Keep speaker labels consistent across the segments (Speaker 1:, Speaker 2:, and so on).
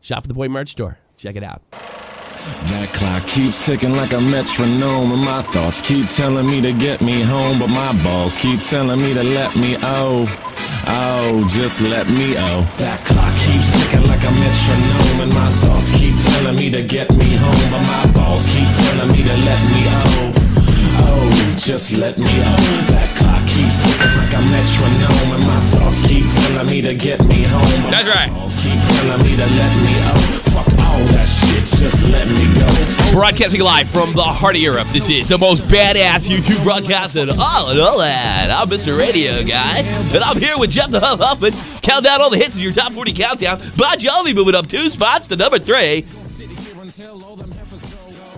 Speaker 1: Shop at the Boy Merch Store. Check it out.
Speaker 2: That clock keeps ticking like a metronome, and my thoughts keep telling me to get me home, but my balls keep telling me to let me just let me That clock keeps ticking like a metronome, and my thoughts keep telling me to get me home, but my balls keep telling me to let me just let me That clock keeps ticking like a metronome, and my thoughts keep telling me to get me home, but
Speaker 1: that's
Speaker 2: my
Speaker 1: right.
Speaker 2: balls keep telling me to let me fuck all that shit, just let me go.
Speaker 1: Broadcasting live from the heart of Europe, this is the most badass YouTube broadcast in all that. I'm Mr. Radio Guy, and I'm here with Jeff the Huffman. Count down all the hits in your top 40 countdown. Bon Jovi moving up 2 spots to number 3.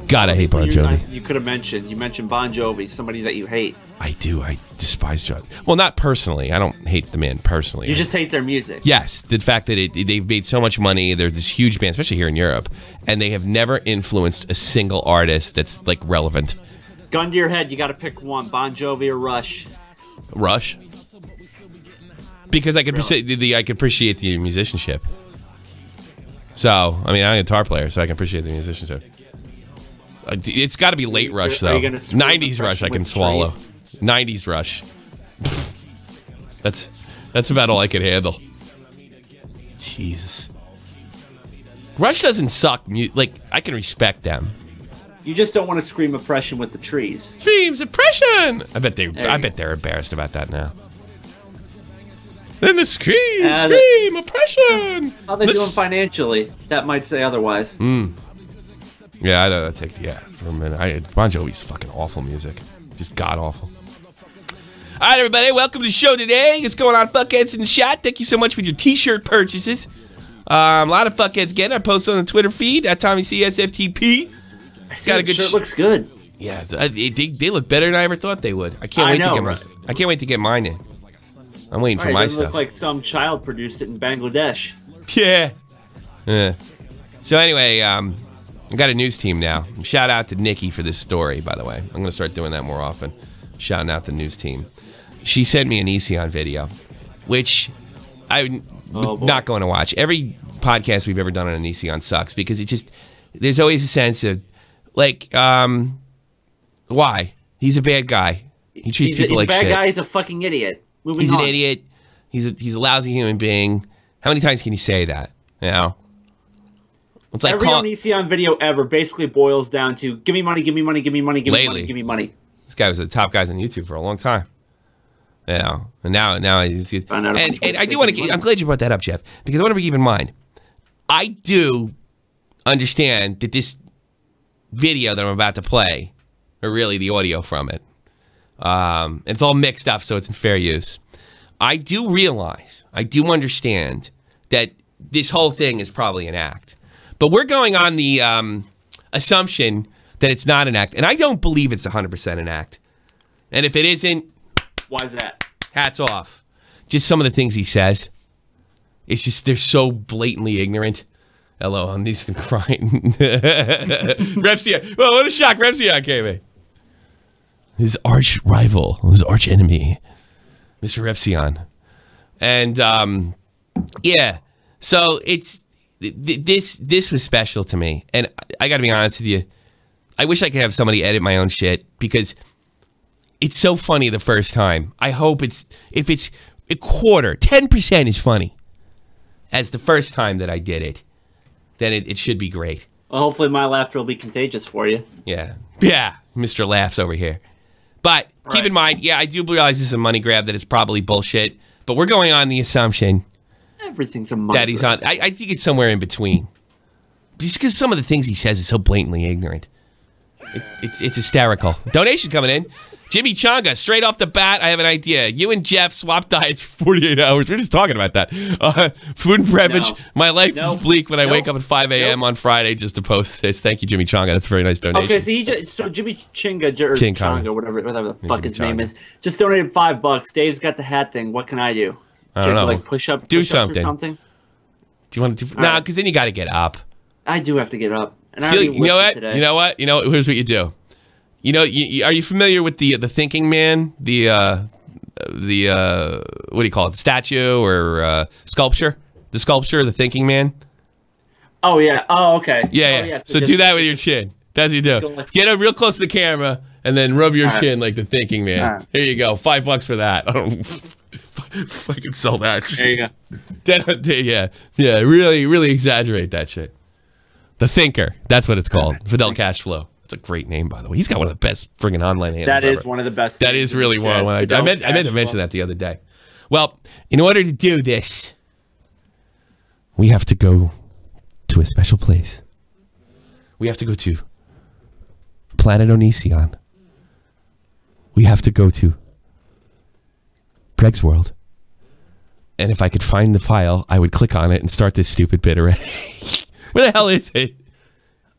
Speaker 1: God, I hate Bon Jovi.
Speaker 3: You could have mentioned Bon Jovi, somebody that you hate.
Speaker 1: I do. I despise Jovi. Well, not personally. I don't hate the man personally.
Speaker 3: You just hate their music.
Speaker 1: Yes, the fact that they've made so much money. They're this huge band, especially here in Europe, and they have never influenced a single artist that's like relevant.
Speaker 3: Gun to your head, you got to pick one: Bon Jovi or Rush.
Speaker 1: Rush, because I could appreciate the musicianship. So, I mean, I'm a guitar player, so I can appreciate the musicianship. It's got to be late Rush, though. 90s Rush I can swallow. 90s Rush. That's about all I can handle. Jesus. Rush doesn't suck. Like, I can respect them.
Speaker 3: You just don't want to scream oppression with the trees.
Speaker 1: Screams oppression! I bet they're embarrassed about that now. Then the scream oppression!
Speaker 3: How they doing financially? That might say otherwise.
Speaker 1: Yeah, I know that for a minute. Bon Jovi's fucking awful music. Just god-awful. All right, everybody, welcome to the show today. What's going on, fuckheads in the chat? Thank you so much for your t-shirt purchases. A lot of fuckheads getting. I posted on the Twitter feed at TommyCSFTP.
Speaker 3: I see the shirt looks good.
Speaker 1: Yeah, they look better than I ever thought they would. I can't wait to get mine in. I'm waiting for my stuff.
Speaker 3: Look like some child produced it in Bangladesh.
Speaker 1: Yeah. So anyway, I got a news team now. Shout out to Nikki for this story, by the way. I'm going to start doing that more often. Shouting out the news team. She sent me an Esion video, which I'm not going to watch. Every podcast we've ever done on an Esion sucks because there's always a sense of, like, why? He's a bad guy. He treats people like shit.
Speaker 3: He's a bad guy. He's a fucking idiot.
Speaker 1: He's an idiot. He's a lousy human being. How many times can you say that? You know? It's like
Speaker 3: every Onision video ever basically boils down to give me money, give me money, give me money, give me money, give me money.
Speaker 1: This guy was the top guys on YouTube for a long time. You know, and now he's and I do want to. I'm glad you brought that up, Jeff, because I want to keep in mind. I do understand that this video that I'm about to play, or really the audio from it, it's all mixed up, so it's in fair use. I do realize, I do understand that this whole thing is probably an act. But we're going on the assumption that it's not an act. And I don't believe it's 100% an act. And if it isn't...
Speaker 3: Why is that?
Speaker 1: Hats off. Just some of the things he says. It's just, they're so blatantly ignorant. Hello, I'm Neeson crying. Repsia. Well, what a shock. Repsia came in. His arch rival, his arch enemy, Mr. Repsion. And, yeah. So, it's... This was special to me, and I got to be honest with you. I wish I could have somebody edit my own shit because it's so funny the first time. I hope if it's a quarter, 10% is funny as the first time that I did it, then it should be great.
Speaker 3: Well, hopefully my laughter will be contagious for you.
Speaker 1: Yeah, Mr. Laughs over here. But keep in mind, I do realize this is a money grab, that it's probably bullshit. But we're going on the assumption.
Speaker 3: Everything's a money
Speaker 1: that he's on. I think it's somewhere in between. Just because some of the things he says is so blatantly ignorant. It's hysterical. Donation coming in. Jimmy Changa, straight off the bat, I have an idea. You and Jeff swap diets for 48 hours. We're just talking about that. Food and beverage. No. My life is bleak when I wake up at 5 a.m. on Friday just to post this. Thank you, Jimmy Changa. That's a very nice donation.
Speaker 3: Okay, so Jimmy Changa, whatever the fuck his name is, just donated $5. Dave's got the hat thing. What can I do?
Speaker 1: I don't know.
Speaker 3: Like push up,
Speaker 1: do
Speaker 3: something.
Speaker 1: Or something. Do you want to do? Nah, because then you got to get up.
Speaker 3: I do have to get up. And
Speaker 1: you know what? Today. You know what? Here's what you do. You know, are you familiar with the thinking man? The what do you call it? Statue or sculpture? The sculpture, the thinking man.
Speaker 3: Oh, yeah. Oh, okay.
Speaker 1: Yeah, yeah. So do that with your chin. That's what you do. Get up real close to the camera and then rub your chin like the thinking man. Right. Here you go. $5 for that. I don't fucking sell that shit. There you go. Yeah. Really, really exaggerate that shit. The Thinker. That's what it's called. Fidel Cashflow. It's a great name, by the way. He's got one of the best friggin' online handles
Speaker 3: That is
Speaker 1: ever.
Speaker 3: One of the best.
Speaker 1: That is really one. I meant to mention that the other day. Well, in order to do this, we have to go to a special place. We have to go to Planet Onision. We have to go to Greg's World. And if I could find the file, I would click on it and start this stupid bit already. Where the hell is it?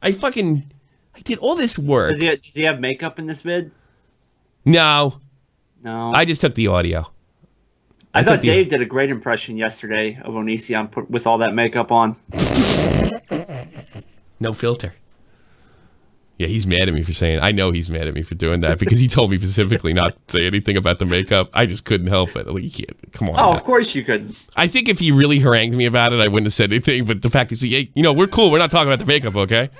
Speaker 1: I did all this work.
Speaker 3: Does he have makeup in this vid?
Speaker 1: No.
Speaker 3: No.
Speaker 1: I just took the audio.
Speaker 3: I thought Dave did a great impression yesterday of Onision with all that makeup on.
Speaker 1: No filter. Yeah, he's mad at me for saying. I know he's mad at me for doing that because he told me specifically not to say anything about the makeup. I just couldn't help it. Like, you can't. Come on.
Speaker 3: Oh, of course you could.
Speaker 1: I think if he really harangued me about it, I wouldn't have said anything. But the fact is, hey, we're cool. We're not talking about the makeup, okay?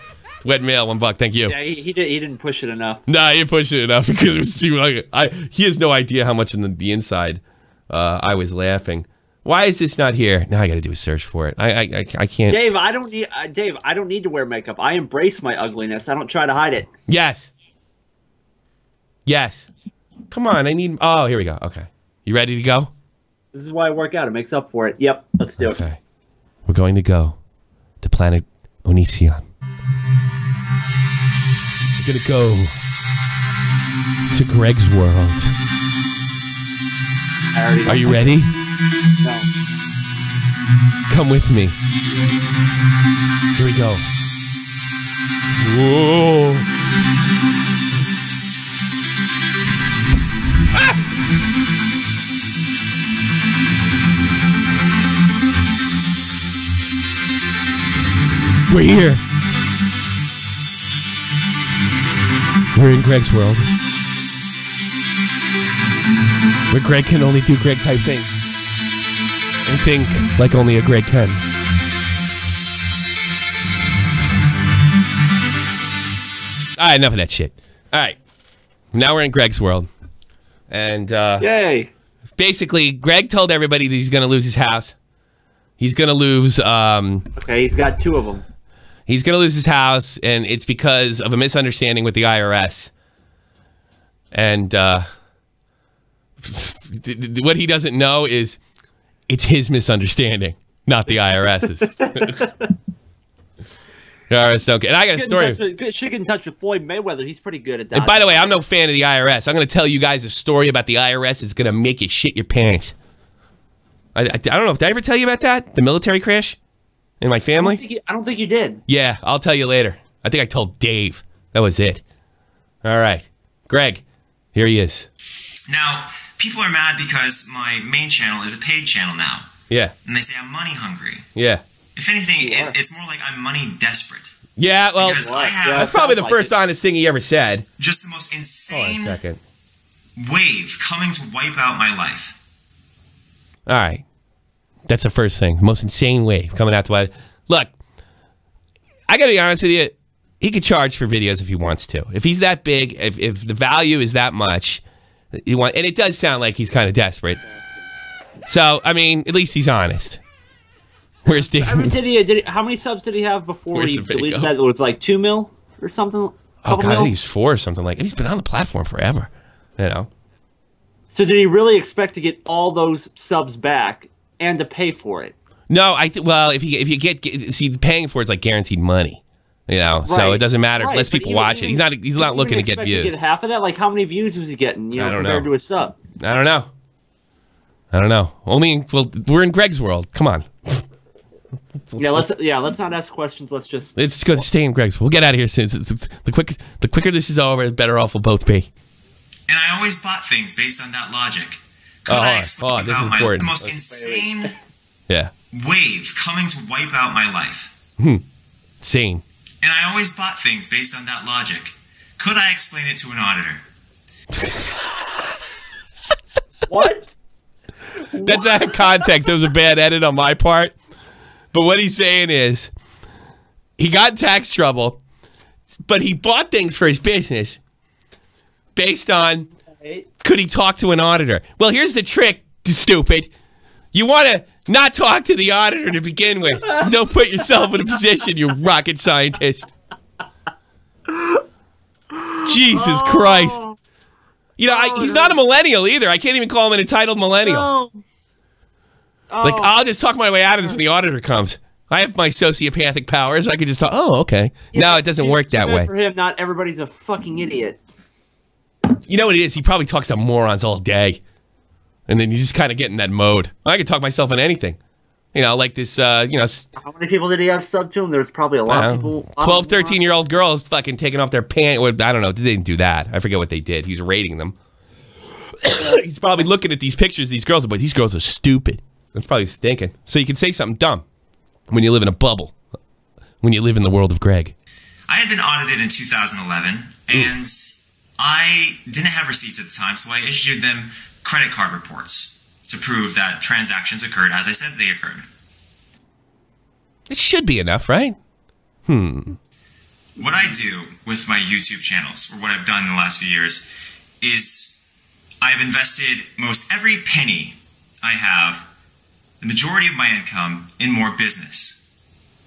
Speaker 1: Wet mail, $1. Thank you.
Speaker 3: Yeah, he didn't push it enough.
Speaker 1: Nah, he didn't push it enough because it was too like. He has no idea how much in the inside I was laughing. Why is this not here? Now I got to do a search for it. I can't.
Speaker 3: Dave, I don't need to wear makeup. I embrace my ugliness. I don't try to hide it.
Speaker 1: Yes. Yes. Come on, I need. Oh, here we go. Okay, you ready to go?
Speaker 3: This is why I work out. It makes up for it. Yep, let's do it.
Speaker 1: Okay, we're going to go to Planet Onision. We're gonna go to Greg's World. Are you ready?
Speaker 3: No.
Speaker 1: Come with me. Here we go. Whoa. Ah! We're here. We're in Greg's World. Where Greg can only do Greg type things. And think like only a Greg can. Alright, enough of that shit. Alright. Now we're in Greg's World. And
Speaker 3: yay.
Speaker 1: Basically, Greg told everybody that he's gonna lose his house. He's gonna lose
Speaker 3: okay, he's got 2 of them.
Speaker 1: He's gonna lose his house, and it's because of a misunderstanding with the IRS. And what he doesn't know is it's his misunderstanding, not the IRS's. The IRS don't get. And I got a story.
Speaker 3: Should get in touch with Floyd Mayweather. He's pretty good at that.
Speaker 1: And by the way, I'm no fan of the IRS. I'm going to tell you guys a story about the IRS. It's going to make you shit your pants. I don't know. Did I ever tell you about that? The military crash in my family?
Speaker 3: I don't think you did.
Speaker 1: Yeah, I'll tell you later. I think I told Dave. That was it. All right. Greg, here he is.
Speaker 4: Now, people are mad because my main channel is a paid channel now.
Speaker 1: Yeah.
Speaker 4: And they say I'm money hungry.
Speaker 1: Yeah.
Speaker 4: If anything, it's more like I'm money desperate.
Speaker 1: Yeah, well, that's probably the first honest thing he ever said.
Speaker 4: Just the most insane wave coming to wipe out my life.
Speaker 1: All right. That's the first thing. The most insane wave coming out to wipe. Look, I got to be honest with you. He could charge for videos if he wants to. If he's that big, if the value is that much, and it does sound like he's kind of desperate. So, I mean, at least he's honest. Where's Dave?
Speaker 3: I mean, how many subs did he have before he deleted that? It was like 2 mil or something?
Speaker 1: Oh, God, I think he's 4 or something like that. He's been on the platform forever, you know.
Speaker 3: So did he really expect to get all those subs back and to pay for it?
Speaker 1: No, well, if you get see, paying for it's like guaranteed money, you know. Right. So it doesn't matter if less people watch it. He's not looking to get views.
Speaker 3: To get half of that? Like how many views was he getting? You know, compared to a sub?
Speaker 1: I don't know. We're in Greg's World. Come on.
Speaker 3: Let's not ask questions. Let's
Speaker 1: go stay in Greg's. We'll get out of here soon. The quicker this is over, the better off we'll both be.
Speaker 4: And I always bought things based on that logic. Could I explain
Speaker 1: this is
Speaker 4: about
Speaker 1: important.
Speaker 4: The most insane
Speaker 1: Yeah.
Speaker 4: wave coming to wipe out my life.
Speaker 1: Sane.
Speaker 4: And I always bought things based on that logic. Could I explain it to an auditor?
Speaker 3: What?
Speaker 1: That's out of context. That was a bad edit on my part. But what he's saying is, He got in tax trouble, but he bought things for his business based on could he talk to an auditor? Well, here's the trick, stupid. You want to not talk to the auditor to begin with. Don't put yourself in a position, you rocket scientist. Jesus Christ. You know, he's not a millennial either. I can't even call him an entitled millennial. Like, I'll just talk my way out of this when the auditor comes. I have my sociopathic powers. I could just talk. Oh, okay. No, it doesn't work that way.
Speaker 3: For him, not everybody's a fucking idiot.
Speaker 1: You know what it is? He probably talks to morons all day. And then you just kind of get in that mode. I can talk myself in anything. You know, like this, you know.
Speaker 3: How many people did he have sub to him? There's probably a lot of people.
Speaker 1: 12, 13-year-old girls fucking taking off their pants. I don't know. They didn't do that. I forget what they did. He's rating them. He's probably looking at these pictures of these girls, but these girls are stupid. That's probably what he's thinking. So you can say something dumb when you live in a bubble. When you live in the world of Greg.
Speaker 4: I had been audited in 2011, and I didn't have receipts at the time, so I issued them credit card reports to prove that transactions occurred as I said they occurred.
Speaker 1: It should be enough, right?
Speaker 4: What I do with my YouTube channels, or what I've done in the last few years, is I've invested most every penny I have, the majority of my income, in more business.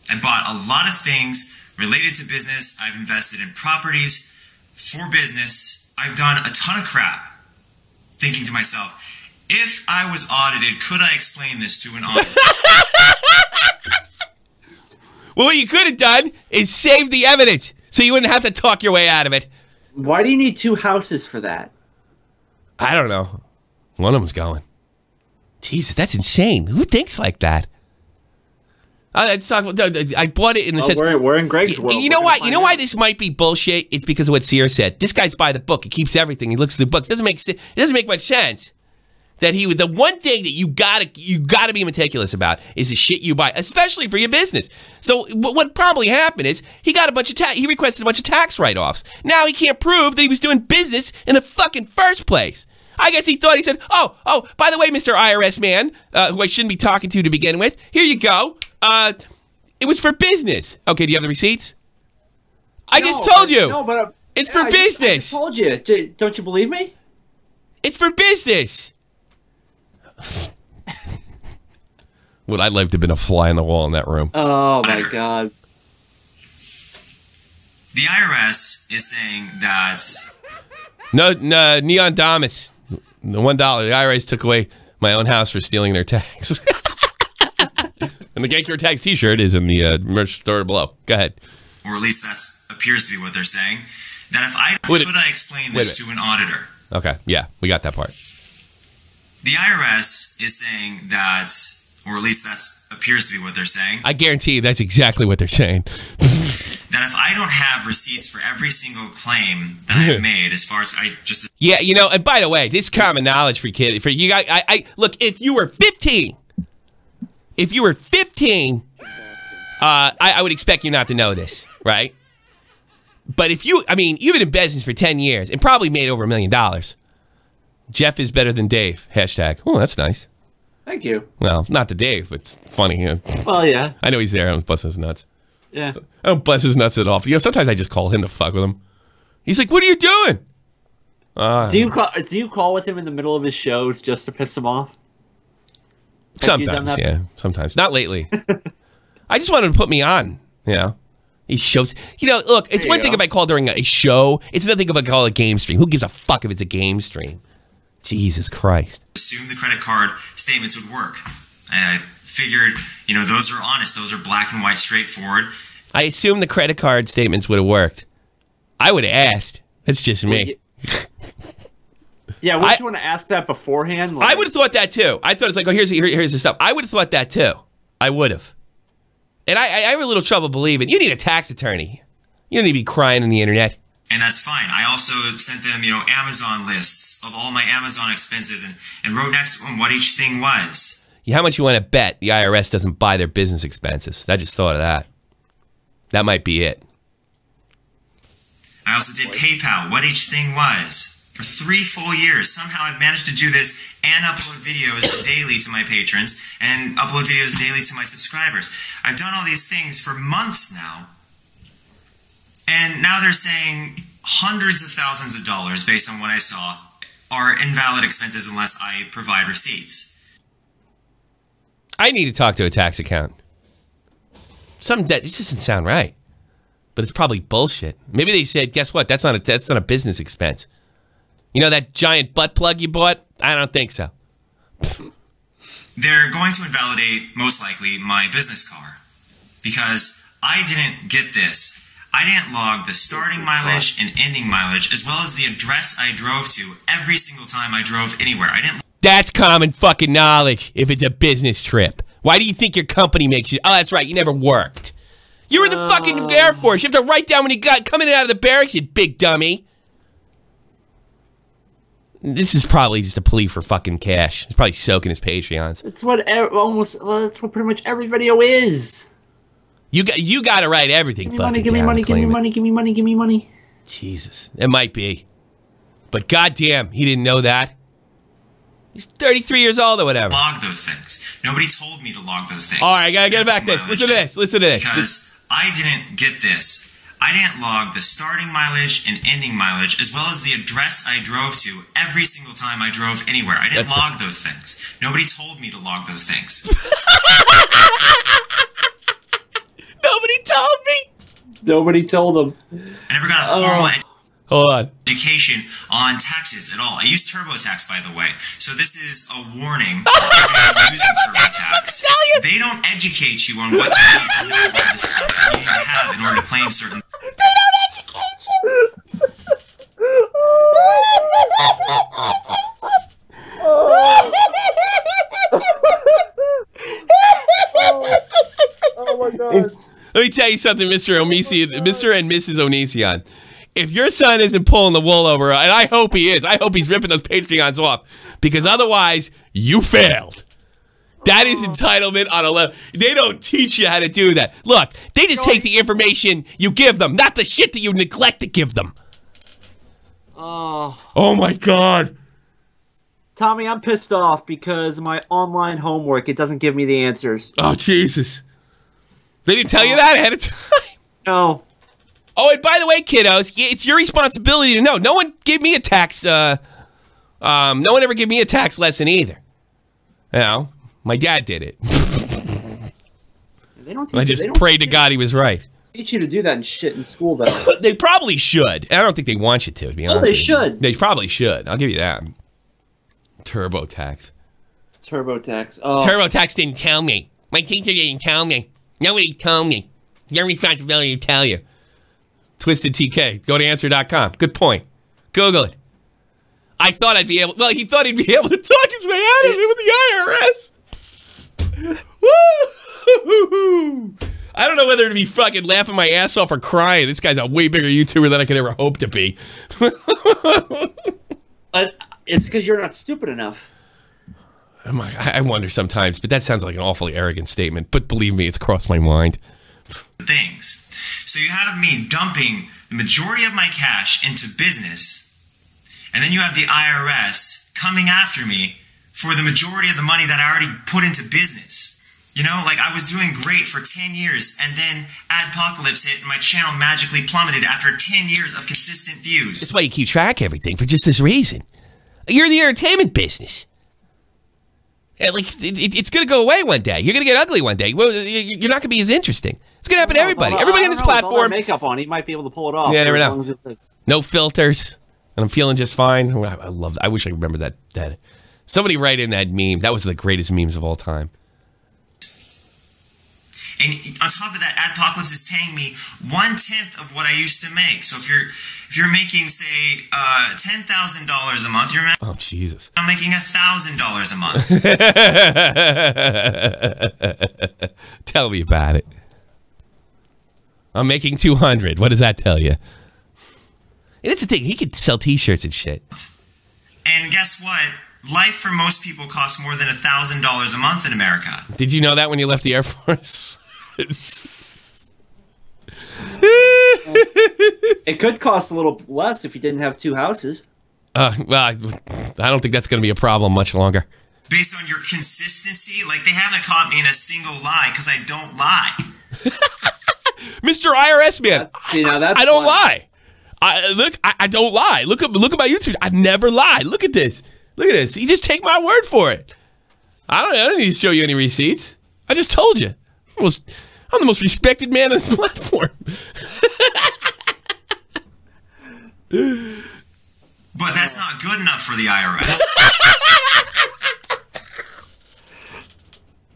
Speaker 4: I bought a lot of things related to business. I've invested in properties for business. I've done a ton of crap, thinking to myself, if I was audited, could I explain this to an auditor?
Speaker 1: Well, what you could have done is save the evidence so you wouldn't have to talk your way out of it.
Speaker 3: Why do you need 2 houses for that?
Speaker 1: I don't know. One of them's going. Jesus, that's insane. Who thinks like that? I bought it in the sense.
Speaker 3: We're in Greg's world.
Speaker 1: You know why? You know why this might be bullshit? It's because of what Sears said. This guy's by the book. He keeps everything. He looks at the books. It doesn't make much sense. That he would. The one thing that you gotta be meticulous about is the shit you buy, especially for your business. So what probably happened is he got a bunch of he requested a bunch of tax write-offs. Now he can't prove that he was doing business in the fucking first place. I guess he thought he said, oh, by the way, Mr. IRS man, who I shouldn't be talking to begin with, here you go. It was for business. Okay, do you have the receipts? I just told you.
Speaker 3: No, but
Speaker 1: it's for business.
Speaker 3: I told you. Don't you believe me?
Speaker 1: It's for business. Would I like to have been a fly on the wall in that room?
Speaker 3: Oh my God.
Speaker 4: The IRS is saying that...
Speaker 1: No, Neon Damas. The $1. The IRS took away my own house for stealing their tax. And the Gank Your Tax t-shirt is in the merch store below. Go ahead.
Speaker 4: Or at least that appears to be what they're saying. That if I... Could I explain this to an auditor?
Speaker 1: Okay, yeah, we got that part.
Speaker 4: The IRS is saying that, or at least that appears to be what they're saying.
Speaker 1: I guarantee you that's exactly what they're saying.
Speaker 4: That if I don't have receipts for every single claim that I've made, as far as I just...
Speaker 1: Yeah, you know, and by the way, this is common knowledge for kids. For you guys, look, if you were 15, I would expect you not to know this, right? But if you've been in business for 10 years and probably made over $1 million. Jeff is better than Dave. Hashtag. Oh, that's nice.
Speaker 3: Thank you.
Speaker 1: Well, not the Dave, but it's funny. You know.
Speaker 3: Well, yeah.
Speaker 1: I know he's there. I don't bust his nuts.
Speaker 3: Yeah.
Speaker 1: I don't bust his nuts at all. You know, sometimes I just call him to fuck with him. He's like, "What are you doing?"
Speaker 3: Do you call with him in the middle of his shows just to piss him off?
Speaker 1: Sometimes, yeah. Sometimes. Not lately. I just want him to put me on. You know. He shows. You know, look. It's one thing if I call during a show. It's another thing if I call a game stream. Who gives a fuck if it's a game stream? Jesus Christ.
Speaker 4: Assumed the credit card statements would work. And I figured, you know, those are honest. Those are black and white, straightforward.
Speaker 1: I assumed the credit card statements would have worked. I would have asked. It's just me.
Speaker 3: Yeah, wouldn't you want to ask that beforehand? Like,
Speaker 1: I would have thought that too. I thought it's like, oh, here's the stuff. I would have thought that too. I would have. And I have a little trouble believing. You need a tax attorney. You don't need to be crying on the internet.
Speaker 4: And that's fine. I also sent them, you know, Amazon lists of all my Amazon expenses and wrote next to them what each thing was.
Speaker 1: How much you want to bet the IRS doesn't buy their business expenses? I just thought of that. That might be it.
Speaker 4: I also did PayPal, what each thing was. For 3 full years. Somehow I've managed to do this and upload videos daily to my patrons and upload videos daily to my subscribers. I've done all these things for months now And now they're saying hundreds of thousands of dollars, based on what I saw, are invalid expenses unless I provide receipts.
Speaker 1: I need to talk to a tax accountant. Something that it just doesn't sound right, but it's probably bullshit. Maybe they said, "Guess what? That's not a business expense." You know that giant butt plug you bought? I don't think so.
Speaker 4: They're going to invalidate, most likely, my business car because I didn't get this. I didn't log the starting mileage and ending mileage, as well as the address I drove to every single time I drove anywhere. I didn't.
Speaker 1: That's common fucking knowledge if it's a business trip. Why do you think your company makes you? Oh, that's right. You never worked. You were in the fucking Air Force. You have to write down when you got coming out of the barracks, you big dummy. This is probably just a plea for fucking cash. He's probably soaking his Patreons.
Speaker 3: That's what that's what pretty much every video is.
Speaker 1: You got to write everything.
Speaker 3: Give me money, give me money, give me money, give me money, give me money.
Speaker 1: Jesus, it might be, but goddamn, he didn't know that. He's 33 years old or whatever.
Speaker 4: Log those things. Nobody told me to log those things.
Speaker 1: All right, I gotta get back this. Listen to this. Listen to this.
Speaker 4: Because I didn't get this. I didn't log the starting mileage and ending mileage, as well as the address I drove to every single time I drove anywhere. I didn't log those things. Nobody told me to log those things.
Speaker 1: Nobody told me.
Speaker 3: Nobody told them.
Speaker 4: I never got a formal
Speaker 1: Hold on.
Speaker 4: education on taxes at all. I use TurboTax, by the way. So this is a warning for everyone using TurboTax. They don't educate you on what you need to know about the stuff that you need to have in order to claim certain.
Speaker 1: They don't educate you.
Speaker 3: Oh my God.
Speaker 1: Let me tell you something, Mr. and Mrs. Onision. If your son isn't pulling the wool over, and I hope he is, I hope he's ripping those Patreons off, because otherwise, you failed. That is entitlement on a level. They don't teach you how to do that. Look, they just take the information you give them, not the shit that you neglect to give them. Oh my God.
Speaker 3: Tommy, I'm pissed off because my online homework, it doesn't give me the answers.
Speaker 1: Oh, Jesus. They didn't tell you that ahead of time?
Speaker 3: No.
Speaker 1: Oh, and by the way, kiddos, it's your responsibility to know. No one gave me a tax, no one ever gave me a tax lesson either. You know, my dad did it.
Speaker 3: They don't
Speaker 1: I just prayed to God he was right.
Speaker 3: Teach you to do that and shit in school, though.
Speaker 1: They probably should. I don't think they want you to be honest.
Speaker 3: Oh, they should.
Speaker 1: They probably should. I'll give you that. TurboTax.
Speaker 3: TurboTax. Oh.
Speaker 1: TurboTax didn't tell me. My teacher didn't tell me. Nobody told me. Your responsibility to tell you. Twisted TK. Go to answer.com. Good point. Google it. I thought I'd be able. Well, he thought he'd be able to talk his way out of it with the IRS. Woo! I don't know whether to be fucking laughing my ass off or crying. This guy's a way bigger YouTuber than I could ever hope to be.
Speaker 3: It's because you're not stupid enough.
Speaker 1: I wonder sometimes, but that sounds like an awfully arrogant statement. But believe me, it's crossed my mind.
Speaker 4: Things. So you have me dumping the majority of my cash into business, and then you have the IRS coming after me for the majority of the money that I already put into business. You know, like I was doing great for 10 years, and then Advocare hit, and my channel magically plummeted after 10 years of consistent views.
Speaker 1: That's why you keep track of everything, for just this reason. You're in the entertainment business. Like, it's going to go away one day. You're going to get ugly one day. Well, you're not going to be as interesting. It's going to happen to everybody. Everybody on this platform.
Speaker 3: With all that makeup on, he might be able to pull it off.
Speaker 1: Yeah, never know. No filters. And I'm feeling just fine. I love that. I wish I could remember that. Somebody write in that meme. That was the greatest memes of all time.
Speaker 4: And on top of that, Advocare is paying me 1/10 of what I used to make. So if you're making, say, $10,000 a month,
Speaker 1: oh Jesus,
Speaker 4: I'm making $1,000 a month.
Speaker 1: Tell me about it. I'm making 200. What does that tell you? And it's the thing. He could sell T-shirts and shit.
Speaker 4: And guess what? Life for most people costs more than $1,000 a month in America.
Speaker 1: Did you know that when you left the Air Force?
Speaker 3: It could cost a little less if you didn't have 2 houses.
Speaker 1: Well, I don't think that's going to be a problem much longer.
Speaker 4: Based on your consistency, like they haven't caught me in a single lie because I don't lie.
Speaker 1: Mr. IRS man.
Speaker 3: See, now that's
Speaker 1: I don't
Speaker 3: funny.
Speaker 1: lie. I don't lie. Look at my YouTube. I never lie. Look at this. Look at this. You just take my word for it. I don't need to show you any receipts. I just told you. I'm the most respected man on this platform.
Speaker 4: But that's not good enough for the IRS.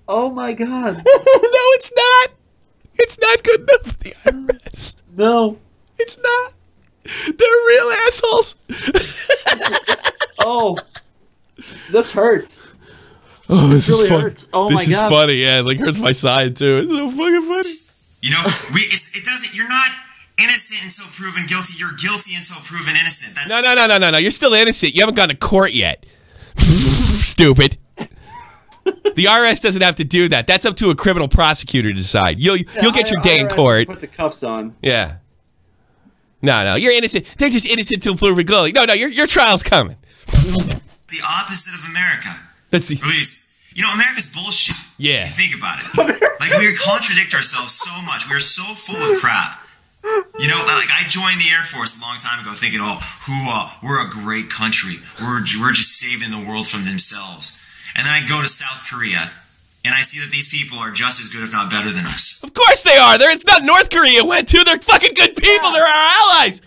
Speaker 3: Oh my God.
Speaker 1: No, it's not. It's not good enough for the IRS.
Speaker 3: No.
Speaker 1: It's not. They're real assholes.
Speaker 3: Oh. This hurts.
Speaker 1: Oh, this
Speaker 3: really
Speaker 1: is fun.
Speaker 3: hurts. Oh
Speaker 1: this
Speaker 3: my God.
Speaker 1: is funny. Yeah, it like hurts my side too. It's so fucking funny.
Speaker 4: You know, it doesn't. You're not innocent until proven guilty. You're guilty until proven innocent. That's
Speaker 1: No. You're still innocent. You haven't gone to court yet. Stupid. The IRS doesn't have to do that. That's up to a criminal prosecutor to decide. You'll get your day in court.
Speaker 3: Put the cuffs on.
Speaker 1: Yeah. No, you're innocent. They're just innocent till proven guilty. No, your trial's coming.
Speaker 4: the opposite of America.
Speaker 1: That's the.
Speaker 4: Or at least, you know, America's bullshit.
Speaker 1: Yeah.
Speaker 4: If you think about it. Like, we contradict ourselves so much. We're so full of crap. You know, like, I joined the Air Force a long time ago thinking, we're a great country. We're just saving the world from themselves. And then I go to South Korea, and I see that these people are just as good, if not better than us.
Speaker 1: Of course they are. It's not North Korea went to. They're fucking good people. They're our allies.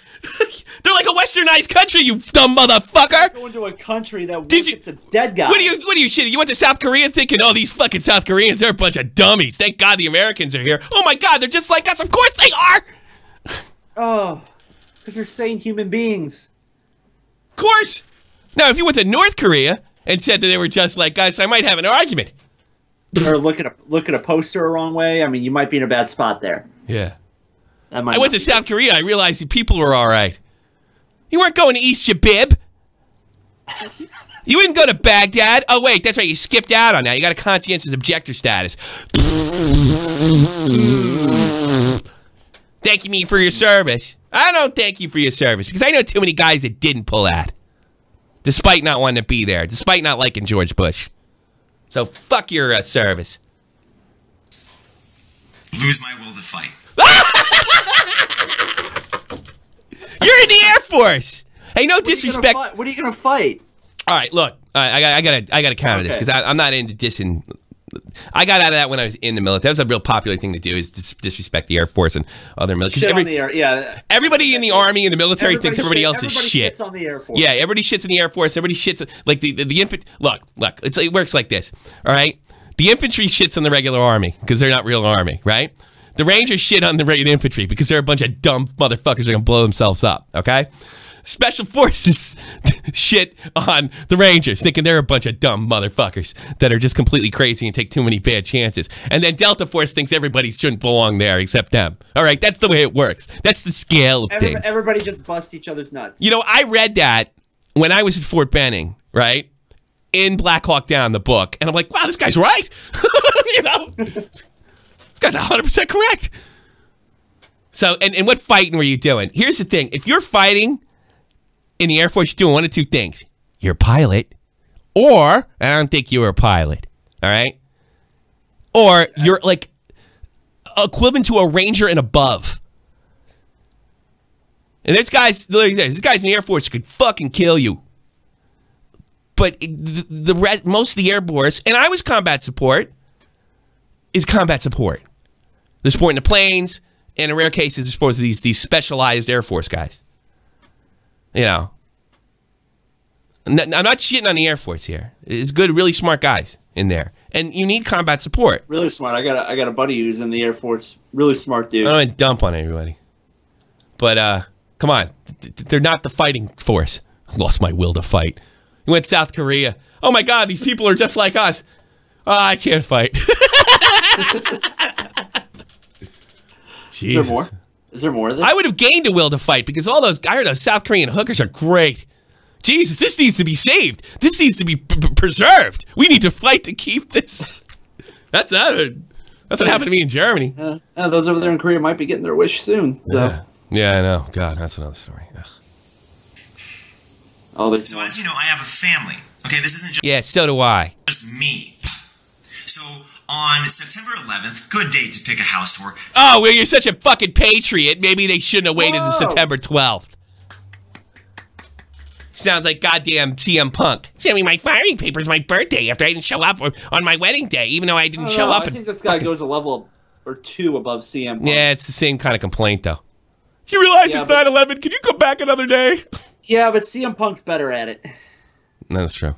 Speaker 1: They're like a westernized country, you dumb motherfucker.
Speaker 3: Going to a country that worships a dead guy.
Speaker 1: What are you shitting? You went to South Korea thinking, oh, these fucking South Koreans, they're a bunch of dummies. Thank God the Americans are here. Oh my God, they're just like us. Of course they are.
Speaker 3: Oh, because they're sane human beings.
Speaker 1: Of course. Now, if you went to North Korea and said that they were just like us, I might have an argument.
Speaker 3: Or look at a poster a wrong way. I mean, you might be in a bad spot there.
Speaker 1: Yeah.
Speaker 3: That might
Speaker 1: I went to South Korea. I realized the people were all right. You weren't going to East Jabib. You wouldn't go to Baghdad. Oh, wait, that's right. You skipped out on that. You got a conscientious objector status. Thank me for your service. I don't thank you for your service because I know too many guys that didn't pull out, despite not wanting to be there, despite not liking George Bush. So fuck your service.
Speaker 4: Lose my will to fight.
Speaker 1: You're in the Air Force. Hey, no disrespect.
Speaker 3: What are you gonna fight?
Speaker 1: All right, look, I gotta counter this because I'm not into dissing. I got out of that when I was in the military. That was a real popular thing to do, is disrespect the Air Force and other military. Everybody in the Army and the military thinks everybody else is shit.
Speaker 3: Shits on the Air Force.
Speaker 1: Yeah, everybody shits in the Air Force. Everybody shits like the infantry. Look, it works like this. All right, the infantry shits on the regular Army because they're not real Army, right? The Rangers shit on the infantry because they're a bunch of dumb motherfuckers that are gonna blow themselves up. Okay. Special Forces shit on the Rangers, thinking they're a bunch of dumb motherfuckers that are just completely crazy and take too many bad chances. And then Delta Force thinks everybody shouldn't belong there except them. All right, that's the way it works. That's the scale of things.
Speaker 3: Everybody just busts each other's nuts. You
Speaker 1: know, I read that when I was at Fort Benning, right? In Black Hawk Down, the book. And I'm like, wow, this guy's right. You know? This guy's 100% correct. So, and what fighting were you doing? Here's the thing. If you're fighting in the Air Force, you're doing one of two things. You're a pilot, or I don't think you were a pilot, all right? Or you're like equivalent to a Ranger and above. And there's guys in the Air Force who could fucking kill you. But most of the Air Force, and I was combat support, is combat support. They're supporting the planes, and in rare cases, they're supposed to these specialized Air Force guys. You know, I'm not shitting on the Air Force here. It's good, really smart guys in there, and you need combat support.
Speaker 3: Really smart. I got a buddy who's in the Air Force. Really smart dude.
Speaker 1: I don't want to dump on everybody, but come on, they're not the fighting force. I lost my will to fight. You went to South Korea. Oh my God, these people are just like us. Oh, I can't fight. Jesus.
Speaker 3: Is there more? Is there more of this?
Speaker 1: I would have gained a will to fight because I heard those South Korean hookers are great. Jesus, this needs to be saved. This needs to be preserved. We need to fight to keep this. That's what happened to me in Germany.
Speaker 3: Those over there in Korea might be getting their wish soon. So.
Speaker 1: Yeah, I know. God, that's another story. Ugh.
Speaker 4: So as you know, I have a family. Okay, this isn't just
Speaker 1: so do I.
Speaker 4: Just me. So on September 11th, good date to pick a house tour.
Speaker 1: Oh, well, you're such a fucking patriot. Maybe they shouldn't have waited until September 12th. Sounds like goddamn CM Punk. Send me my firing papers my birthday after I didn't show up on my wedding day, even though I didn't show up.
Speaker 3: I think this guy goes a level or two above CM Punk.
Speaker 1: Yeah, it's the same kind of complaint, though. You realize it's 9/11? Can you come back another day?
Speaker 3: Yeah, but CM Punk's better at it.
Speaker 1: That's true.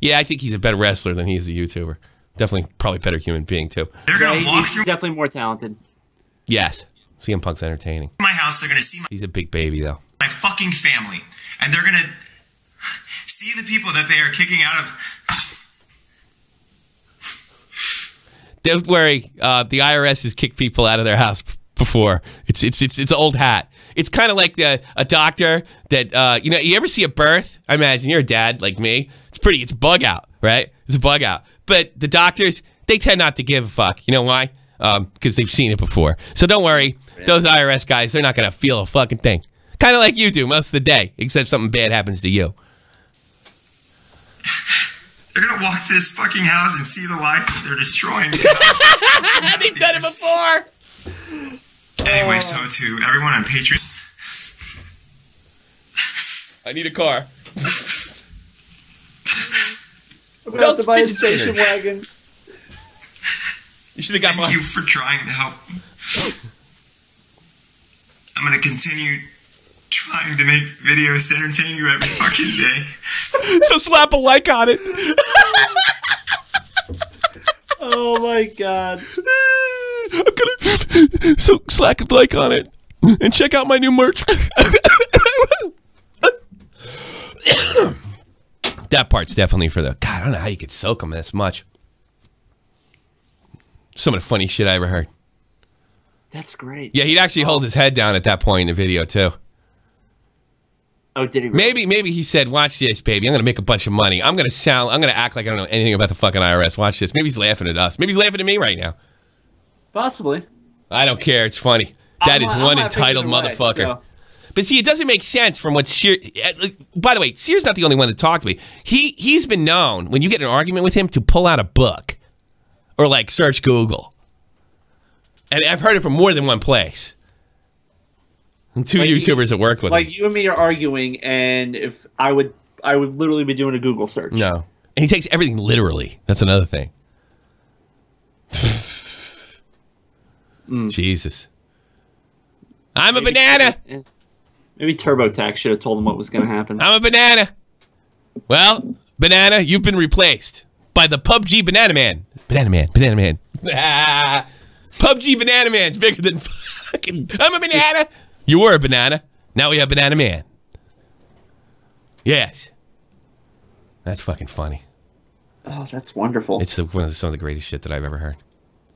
Speaker 1: Yeah, I think he's a better wrestler than he is a YouTuber. Definitely, probably better human being, too.
Speaker 4: They're going to walk through...
Speaker 3: He's definitely more talented.
Speaker 1: Yes. CM Punk's entertaining.
Speaker 4: My house, they're going to see
Speaker 1: He's a big baby, though.
Speaker 4: my fucking family. And they're going to see the people that they are kicking out of...
Speaker 1: Don't worry. The IRS has kicked people out of their house before. It's old hat. It's kind of like a doctor that, you ever see a birth? I imagine you're a dad like me. It's a bug out, right? It's a bug out. But the doctors, they tend not to give a fuck. You know why? Because they've seen it before. So don't worry. Those IRS guys, they're not going to feel a fucking thing. Kind of like you do most of the day, except something bad happens to you.
Speaker 4: They're going to walk to this fucking house and see the life that they're destroying.
Speaker 1: They've done it before.
Speaker 4: Anyway, so to everyone on Patreon...
Speaker 1: I need a car.
Speaker 3: I'm going to have to buy a station wagon.
Speaker 1: You should have got mine.
Speaker 4: Thank you for trying to help me. I'm going to continue trying to make videos to entertain you every fucking day.
Speaker 1: So slap a like on it.
Speaker 3: Oh my god.
Speaker 1: I'm gonna slack a like on it and check out my new merch. That part's definitely for the... God, I don't know how you could soak them this much. Some of the funny shit I ever heard.
Speaker 3: That's great.
Speaker 1: Yeah, he'd actually hold his head down at that point in the video, too.
Speaker 3: Oh, did he really?
Speaker 1: Maybe he said, watch this, baby. I'm going to make a bunch of money. I'm going to act like I don't know anything about the fucking IRS. Watch this. Maybe he's laughing at us. Maybe he's laughing at me right now.
Speaker 3: Possibly.
Speaker 1: I don't care. It's funny. That is one entitled motherfucker. So. But see, it doesn't make sense from what Sear... By the way, Sear's not the only one that talked to me. He's been known, when you get in an argument with him, to pull out a book. Or, like, search Google. And I've heard it from more than one place. And two YouTubers that work with him.
Speaker 3: Like, you and me are arguing, and if I would literally be doing a Google search.
Speaker 1: No. And he takes everything literally. That's another thing. Jesus. I'm a banana.
Speaker 3: Maybe TurboTax should have told him what was going to happen.
Speaker 1: I'm a banana. Well, banana, you've been replaced by the PUBG Banana Man. Banana Man. PUBG Banana Man's bigger than fucking... I'm a banana. You were a banana. Now we have Banana Man. Yes. That's fucking funny.
Speaker 3: Oh, that's wonderful.
Speaker 1: It's some of the greatest shit that I've ever heard.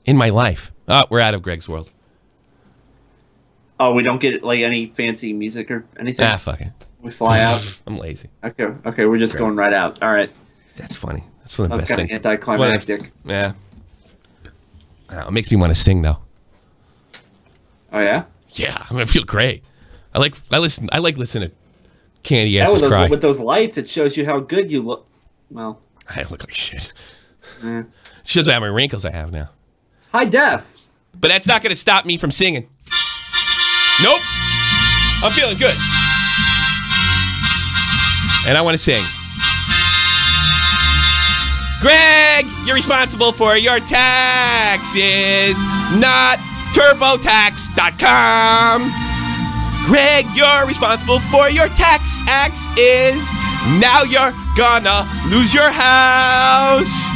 Speaker 1: In my life. Oh, we're out of Greg's world.
Speaker 3: Oh, we don't get like any fancy music or anything?
Speaker 1: Ah, fuck it.
Speaker 3: We fly out?
Speaker 1: I'm lazy.
Speaker 3: Okay, we're just going right out. All right.
Speaker 1: That's funny. That's one of the best things.
Speaker 3: That's kind of anticlimactic.
Speaker 1: Yeah. It makes me want to sing, though.
Speaker 3: Oh, yeah?
Speaker 1: Yeah, I feel great. I like listening to Candy Asses cry.
Speaker 3: With those lights, it shows you how good you look. Well,
Speaker 1: I look like shit. It shows how many wrinkles I have now.
Speaker 3: High def.
Speaker 1: But that's not going to stop me from singing. Nope. I'm feeling good. And I want to sing. Greg, you're responsible for your taxes, not TurboTax.com. Greg, you're responsible for your taxes. Now you're gonna lose your house.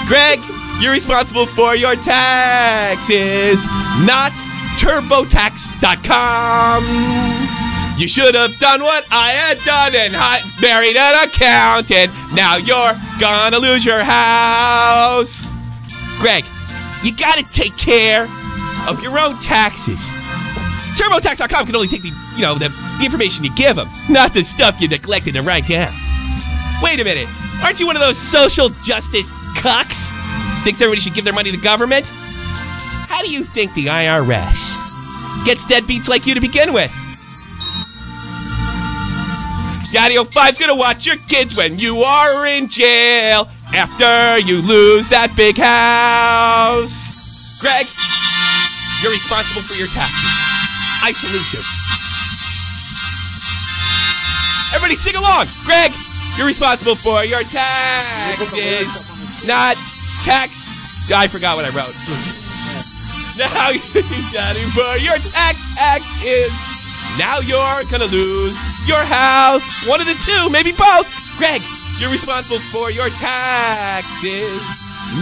Speaker 1: Greg, you're responsible for your taxes, not TurboTax.com. You should have done what I had done and married an accountant. Now you're gonna lose your house. Greg, you gotta take care of your own taxes. TurboTax.com can only take the information you give them, not the stuff you neglected to write down. Wait a minute, aren't you one of those social justice cucks? Thinks everybody should give their money to the government? How do you think the IRS gets deadbeats like you to begin with? Daddy 05's gonna watch your kids when you are in jail. after you lose that big house. Greg, you're responsible for your taxes. I salute you. Everybody sing along. Greg, you're responsible for your taxes. Not tax. I forgot what I wrote. Now you're responsible for your taxes. Now you're gonna lose your house. One of the two, maybe both. Greg, you're responsible for your taxes,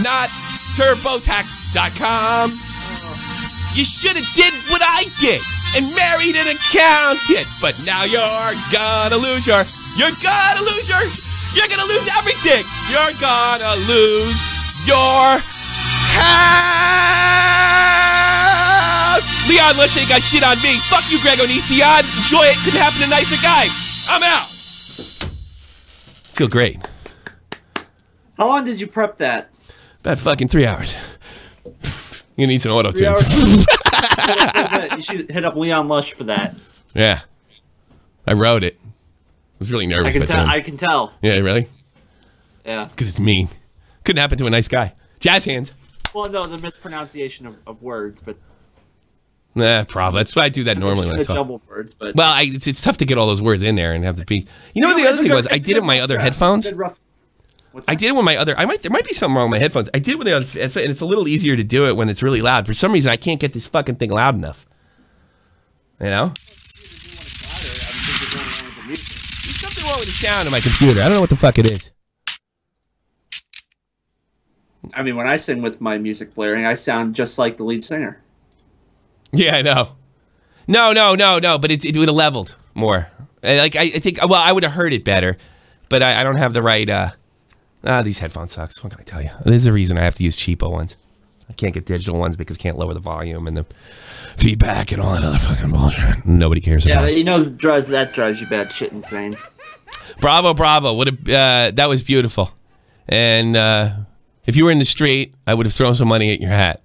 Speaker 1: not TurboTax.com. You should have did what I did and married an accountant, but now you're gonna lose you're gonna lose everything. You're gonna lose your house. Leon Lush ain't got shit on me. Fuck you, Greg Onision. Enjoy it. Couldn't happen to nicer guys. I'm out. Feel great.
Speaker 3: How long did you prep that?
Speaker 1: About fucking 3 hours. You need some auto tunes.
Speaker 3: You should hit up Leon Lush for that.
Speaker 1: Yeah. I wrote it. I was really nervous.
Speaker 3: I can tell.
Speaker 1: Yeah, really?
Speaker 3: Yeah.
Speaker 1: Because it's mean. Couldn't happen to a nice guy. Jazz hands.
Speaker 3: Well, no, the mispronunciation of words, but...
Speaker 1: Nah, probably. That's why I do that normally when I talk.
Speaker 3: Double words, but...
Speaker 1: Well, it's tough to get all those words in there and have to be... You know what the other thing was? I did it with my other headphones. I did it with my other... There might be something wrong with my headphones. I did it with the other... And it's a little easier to do it when it's really loud. For some reason, I can't get this fucking thing loud enough. You know? There's something wrong with the sound of my computer. I don't know what the fuck it is.
Speaker 3: I mean, when I sing with my music blaring, I sound just like the lead singer.
Speaker 1: Yeah, I know. No, but it would have leveled more. Like, I think, well, I would have heard it better, but I don't have the right, these headphones sucks. What can I tell you? There's a reason I have to use cheapo ones. I can't get digital ones because I can't lower the volume and the feedback and all that other fucking bullshit. Nobody cares about it.
Speaker 3: Yeah, you know, that drives you bad shit insane.
Speaker 1: Bravo. What a, that was beautiful. And, if you were in the street, I would have thrown some money at your hat.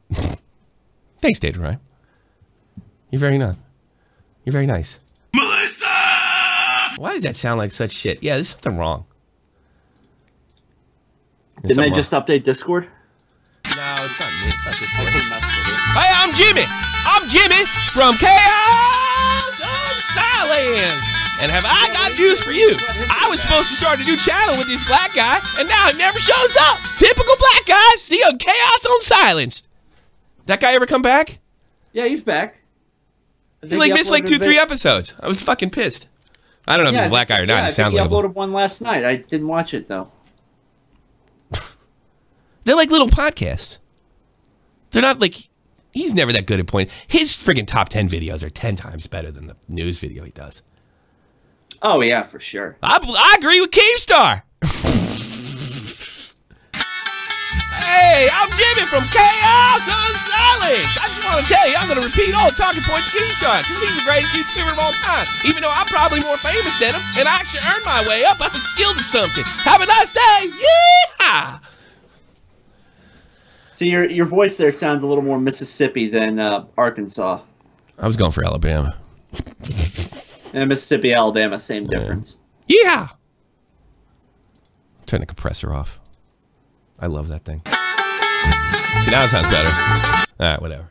Speaker 1: Thanks, Dave, right? You're very nice. You're very nice.
Speaker 2: Melissa!
Speaker 1: Why does that sound like such shit? Yeah, there's something wrong.
Speaker 3: Didn't they just update Discord?
Speaker 1: No, it's not me. It's not Discord. Hey, I'm Jimmy. I'm Jimmy from Chaos on Silence. And have I got news for you? I was supposed to start a new channel with this black guy, and now it never shows up. Typical black guy. See on Chaos on Silenced. That guy ever come back?
Speaker 3: Yeah, he's back.
Speaker 1: He like missed like 2-3 episodes. I was fucking pissed. I don't know if he's a black guy or not.
Speaker 3: Yeah,
Speaker 1: he sounds like
Speaker 3: he uploaded one last night. I didn't watch it though.
Speaker 1: They're like little podcasts. They're not like, he's never that good at point. His friggin' top 10 videos are 10 times better than the news video he does.
Speaker 3: Oh yeah, for sure.
Speaker 1: I agree with Keemstar. Hey, I'm Jimmy from Chaos on Silence. I just want to tell you, I'm going to repeat all the talking points of Keemstar because he's the greatest YouTuber of all time. Even though I'm probably more famous than him, and I actually earned my way up. I'm skilled at something. Have a nice day. Yeah.
Speaker 3: See, your voice there sounds a little more Mississippi than Arkansas.
Speaker 1: I was going for Alabama.
Speaker 3: And Mississippi, Alabama, same difference.
Speaker 1: Yeah. Turn the compressor off. I love that thing. See, now it sounds better. All right, whatever.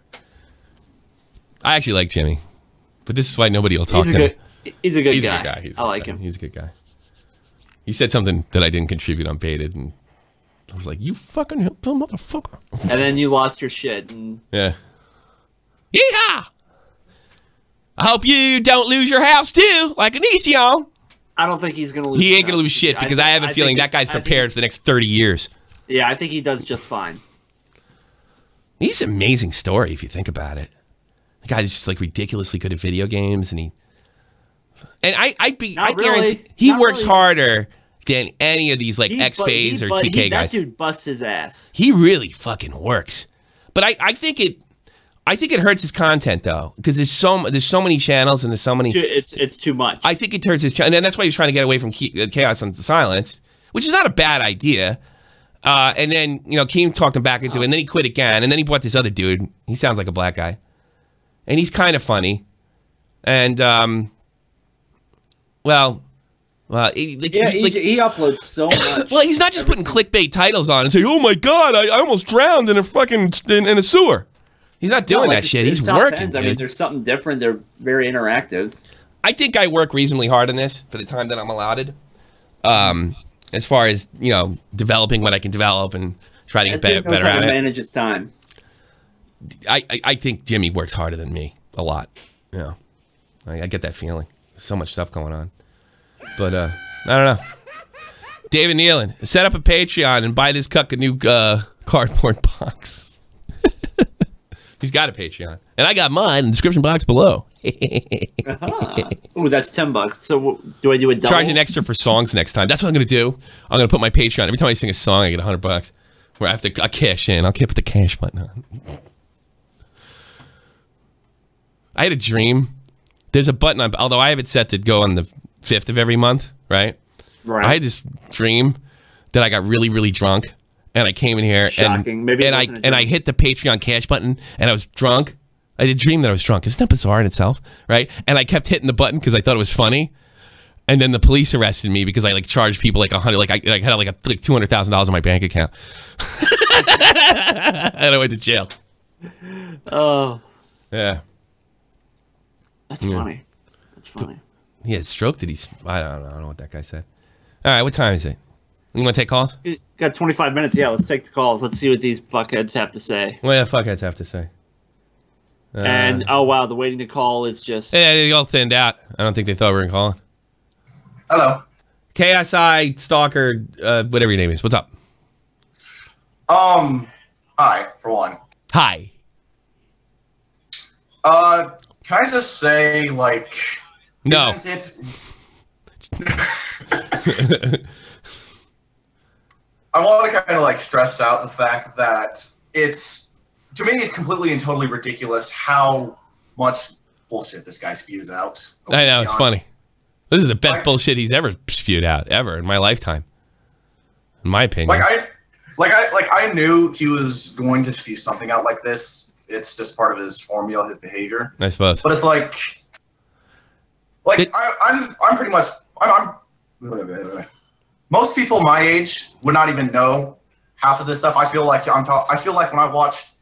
Speaker 1: I actually like Jimmy, but this is why nobody will talk to him.
Speaker 3: He's a good guy.
Speaker 1: I like him. He's a good guy. He said something that I didn't contribute on Baited, and I was like, "You fucking motherfucker!"
Speaker 3: And then you lost your shit. And...
Speaker 1: Yeah. Yeehaw! I hope you don't lose your house too, like Onision.
Speaker 3: I don't think he's gonna lose.
Speaker 1: He ain't gonna lose shit because I have a feeling that guy's prepared for the next 30 years.
Speaker 3: Yeah, I think he does just fine.
Speaker 1: He's an amazing story if you think about it. The guy's just like ridiculously good at video games, and I guarantee he works harder than any of these like X-Phase or TK guys.
Speaker 3: That dude busts his ass.
Speaker 1: He really fucking works. But I think it hurts his content though, because there's so many channels and there's so many.
Speaker 3: It's too much.
Speaker 1: I think it hurts his channel, and that's why he's trying to get away from Chaos on Silence, which is not a bad idea. And then Keem talked him back into it, and then he quit again, and then he bought this other dude. He sounds like a black guy, and he's kind of funny, and well, Well,
Speaker 3: he uploads so much.
Speaker 1: Well, he's not just putting clickbait titles on and saying, "Oh my God, I almost drowned in a fucking in a sewer." He's not doing that shit. He's working. Dude.
Speaker 3: I mean, there's something different. They're very interactive.
Speaker 1: I think I work reasonably hard on this for the time that I'm allotted. As far as developing what I can develop and try to get better at it.
Speaker 3: Manage his time.
Speaker 1: I think Jimmy works harder than me a lot. I get that feeling. There's so much stuff going on. But I don't know. David Nealon, set up a Patreon and buy this cuck a new cardboard box. He's got a Patreon. And I got mine in the description box below.
Speaker 3: Ooh, that's $10. So do I do a double?
Speaker 1: Charge an extra for songs next time. That's what I'm going to do. I'm going to put my Patreon. Every time I sing a song, I get $100. Where I have to cash in. I'll put the cash button on. I had a dream. There's a button on, although I have it set to go on the 5th of every month, right? Right. I had this dream that I got really, really drunk. And I came in here and I hit the Patreon cash button and I was drunk. I did dream that I was drunk. Isn't that bizarre in itself, right? And I kept hitting the button because I thought it was funny. And then the police arrested me because I charged people like $100, like I had like $200,000 in my bank account. And I went to jail.
Speaker 3: Oh.
Speaker 1: Yeah.
Speaker 3: That's funny. That's funny.
Speaker 1: He had stroke. I don't know what that guy said. All right, what time is it? You want to take calls?
Speaker 3: Got 25 minutes. Yeah, let's take the calls. Let's see what these fuckheads have to say.
Speaker 1: What do the fuckheads have to say?
Speaker 3: And, oh, wow, the waiting to call is just...
Speaker 1: Yeah, they all thinned out. I don't think they thought we were going to call.
Speaker 5: Hello.
Speaker 1: KSI, Stalker, whatever your name is. What's up?
Speaker 5: Hi, for one.
Speaker 1: Hi.
Speaker 5: Can I just say, like...
Speaker 1: No.
Speaker 5: I want to kind of stress out the fact that to me, it's completely and totally ridiculous how much bullshit this guy spews out.
Speaker 1: I know, it's funny. This is the best bullshit he's ever spewed out, ever, in my lifetime. In my opinion.
Speaker 5: I knew he was going to spew something out like this. It's just part of his formula, his behavior.
Speaker 1: I suppose.
Speaker 5: But it's I'm pretty much, most people my age would not even know half of this stuff. I feel like when I watched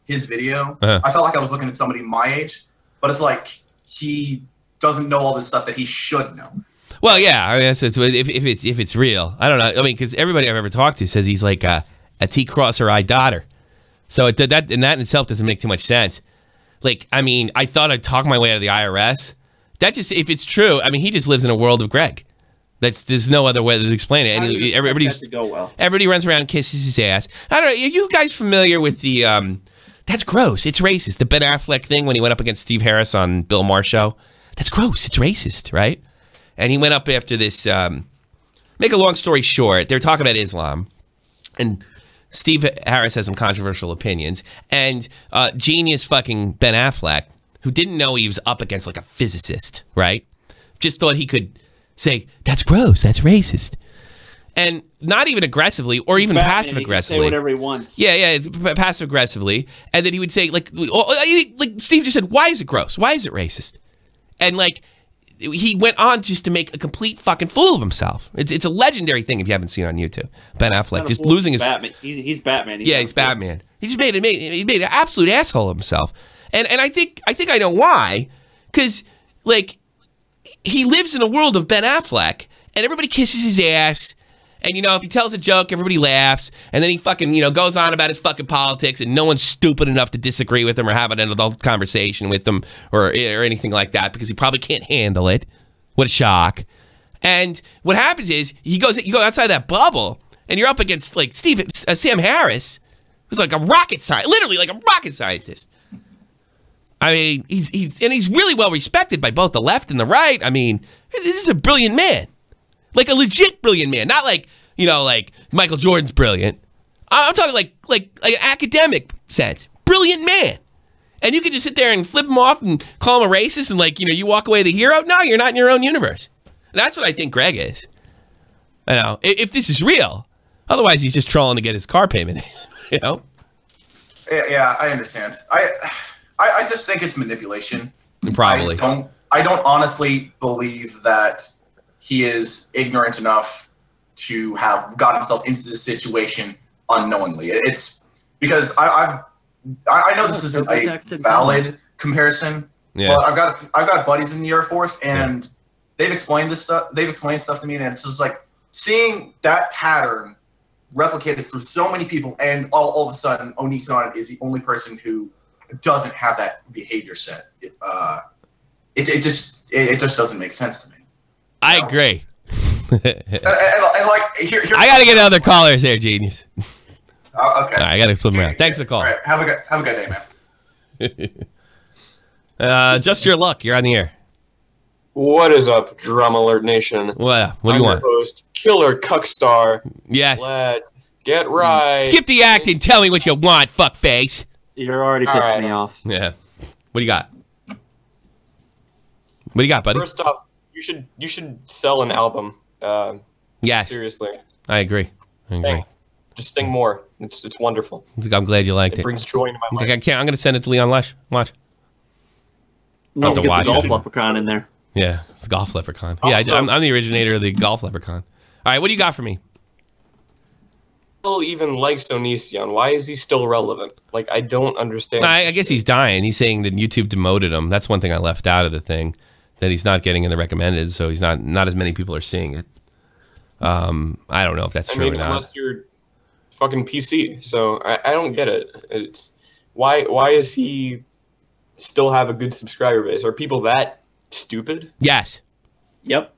Speaker 5: his video, I felt like I was looking at somebody my age, but it's like he doesn't know all this stuff that he should know.
Speaker 1: Well, yeah, I mean, if it's real, I don't know. I mean, because everybody I've ever talked to says he's like a T-crosser I daughter. So that in itself doesn't make too much sense. Like, I mean, I thought I'd talk my way out of the IRS. That just, if it's true, I mean, he just lives in a world of Greg. There's no other way to explain it. And everybody runs around and kisses his ass. I don't know. Are you guys familiar with the? That's gross. It's racist. The Ben Affleck thing when he went up against Steve Harris on Bill Maher's show. That's gross. It's racist, right? And he went up after this. Make a long story short, they're talking about Islam, and Steve Harris has some controversial opinions, and genius fucking Ben Affleck, who didn't know he was up against like a physicist, right? Just thought he could say, that's gross, that's racist. And not even aggressively, or even passive-aggressively.
Speaker 3: Say whatever he wants.
Speaker 1: Yeah, passive-aggressively. And then he would say, like Steve just said, why is it gross? Why is it racist? And like, he went on just to make a complete fucking fool of himself. It's a legendary thing if you haven't seen it on YouTube. Ben Affleck just losing his...
Speaker 3: Batman. He's Batman.
Speaker 1: He's Batman. He just made an absolute asshole of himself. And I think I know why. Because, like... he lives in a world of Ben Affleck, and everybody kisses his ass, and, if he tells a joke, everybody laughs, and then he fucking, goes on about his fucking politics, and no one's stupid enough to disagree with him or have an adult conversation with him or anything like that, because he probably can't handle it. What a shock. And what happens is, you go outside that bubble, and you're up against, like, Sam Harris, who's like a rocket scientist, literally like a rocket scientist. I mean, he's really well respected by both the left and the right. I mean, this is a brilliant man. Like a legit brilliant man. Not like, like Michael Jordan's brilliant. I'm talking like an academic sense. Brilliant man. And you can just sit there and flip him off and call him a racist and you walk away the hero. No, you're not in your own universe. And that's what I think Greg is. I know. If this is real. Otherwise, he's just trolling to get his car payment.
Speaker 5: Yeah, I understand. I just think it's manipulation.
Speaker 1: Probably.
Speaker 5: I don't honestly believe that he is ignorant enough to have got himself into this situation unknowingly. It's because I know this isn't a valid comparison, but I've got buddies in the Air Force, and they've explained this stuff. They've explained stuff to me, and it's just like seeing that pattern replicated through so many people, and all of a sudden, Onision is the only person who doesn't have that behavior set. It just doesn't make sense to me.
Speaker 1: I agree.
Speaker 5: and like,
Speaker 1: I gotta get other callers here, genius.
Speaker 5: Okay.
Speaker 1: All right, I gotta flip them around. Thanks for the call.
Speaker 5: All right, have a good day,
Speaker 1: man. Just your luck. You're on the air.
Speaker 6: What is up, Drum Alert Nation?
Speaker 1: What do you want?
Speaker 6: Host, Killer Cuckstar.
Speaker 1: Yes.
Speaker 6: Let's get right.
Speaker 1: Skip the act and tell me what you want, fuckface.
Speaker 3: You're already pissing me off.
Speaker 1: Yeah. What do you got? What do you got, buddy?
Speaker 6: First off, you should sell an album.
Speaker 1: Yes.
Speaker 6: Seriously.
Speaker 1: I agree.
Speaker 6: Just sing more. It's wonderful.
Speaker 1: I'm glad you liked it.
Speaker 6: It brings joy into my life.
Speaker 1: I'm going to send it to Leon Lush. Watch.
Speaker 3: No, get the golf leprechaun in there.
Speaker 1: Yeah, it's golf leprechaun. Yeah, I'm the originator of the golf leprechaun. All right, what do you got for me?
Speaker 6: Still even likes Onision. Why is he still relevant? Like, I don't understand.
Speaker 1: I guess he's dying. He's saying that YouTube demoted him. That's one thing I left out of the thing, that he's not getting in the recommended, so he's not as many people are seeing it. I don't know if that's true or not.
Speaker 6: Unless you're fucking PC, so I don't get it. It's why is he still have a good subscriber base? Are people that stupid?
Speaker 1: Yes.
Speaker 3: Yep.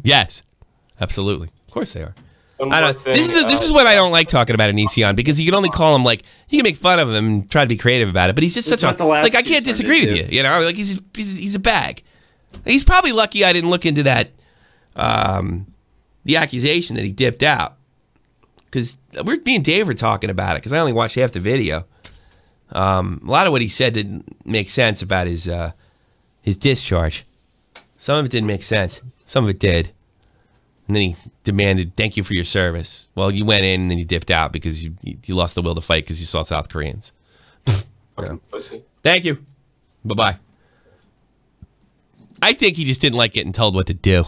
Speaker 1: Yes. Absolutely. Of course they are. This is what I don't like talking about Onision, because you can only call him, like, you can make fun of him and try to be creative about it, but he's just such a, like, I can't disagree with you, you know, like, he's a bag. He's probably lucky I didn't look into that, the accusation that he dipped out, because me and Dave were talking about it, because I only watched half the video. A lot of what he said didn't make sense about his discharge. Some of it didn't make sense. Some of it did. And then he demanded, thank you for your service. Well, you went in and then you dipped out because you lost the will to fight because you saw South Koreans. Thank you. Bye-bye. I think he just didn't like getting told what to do.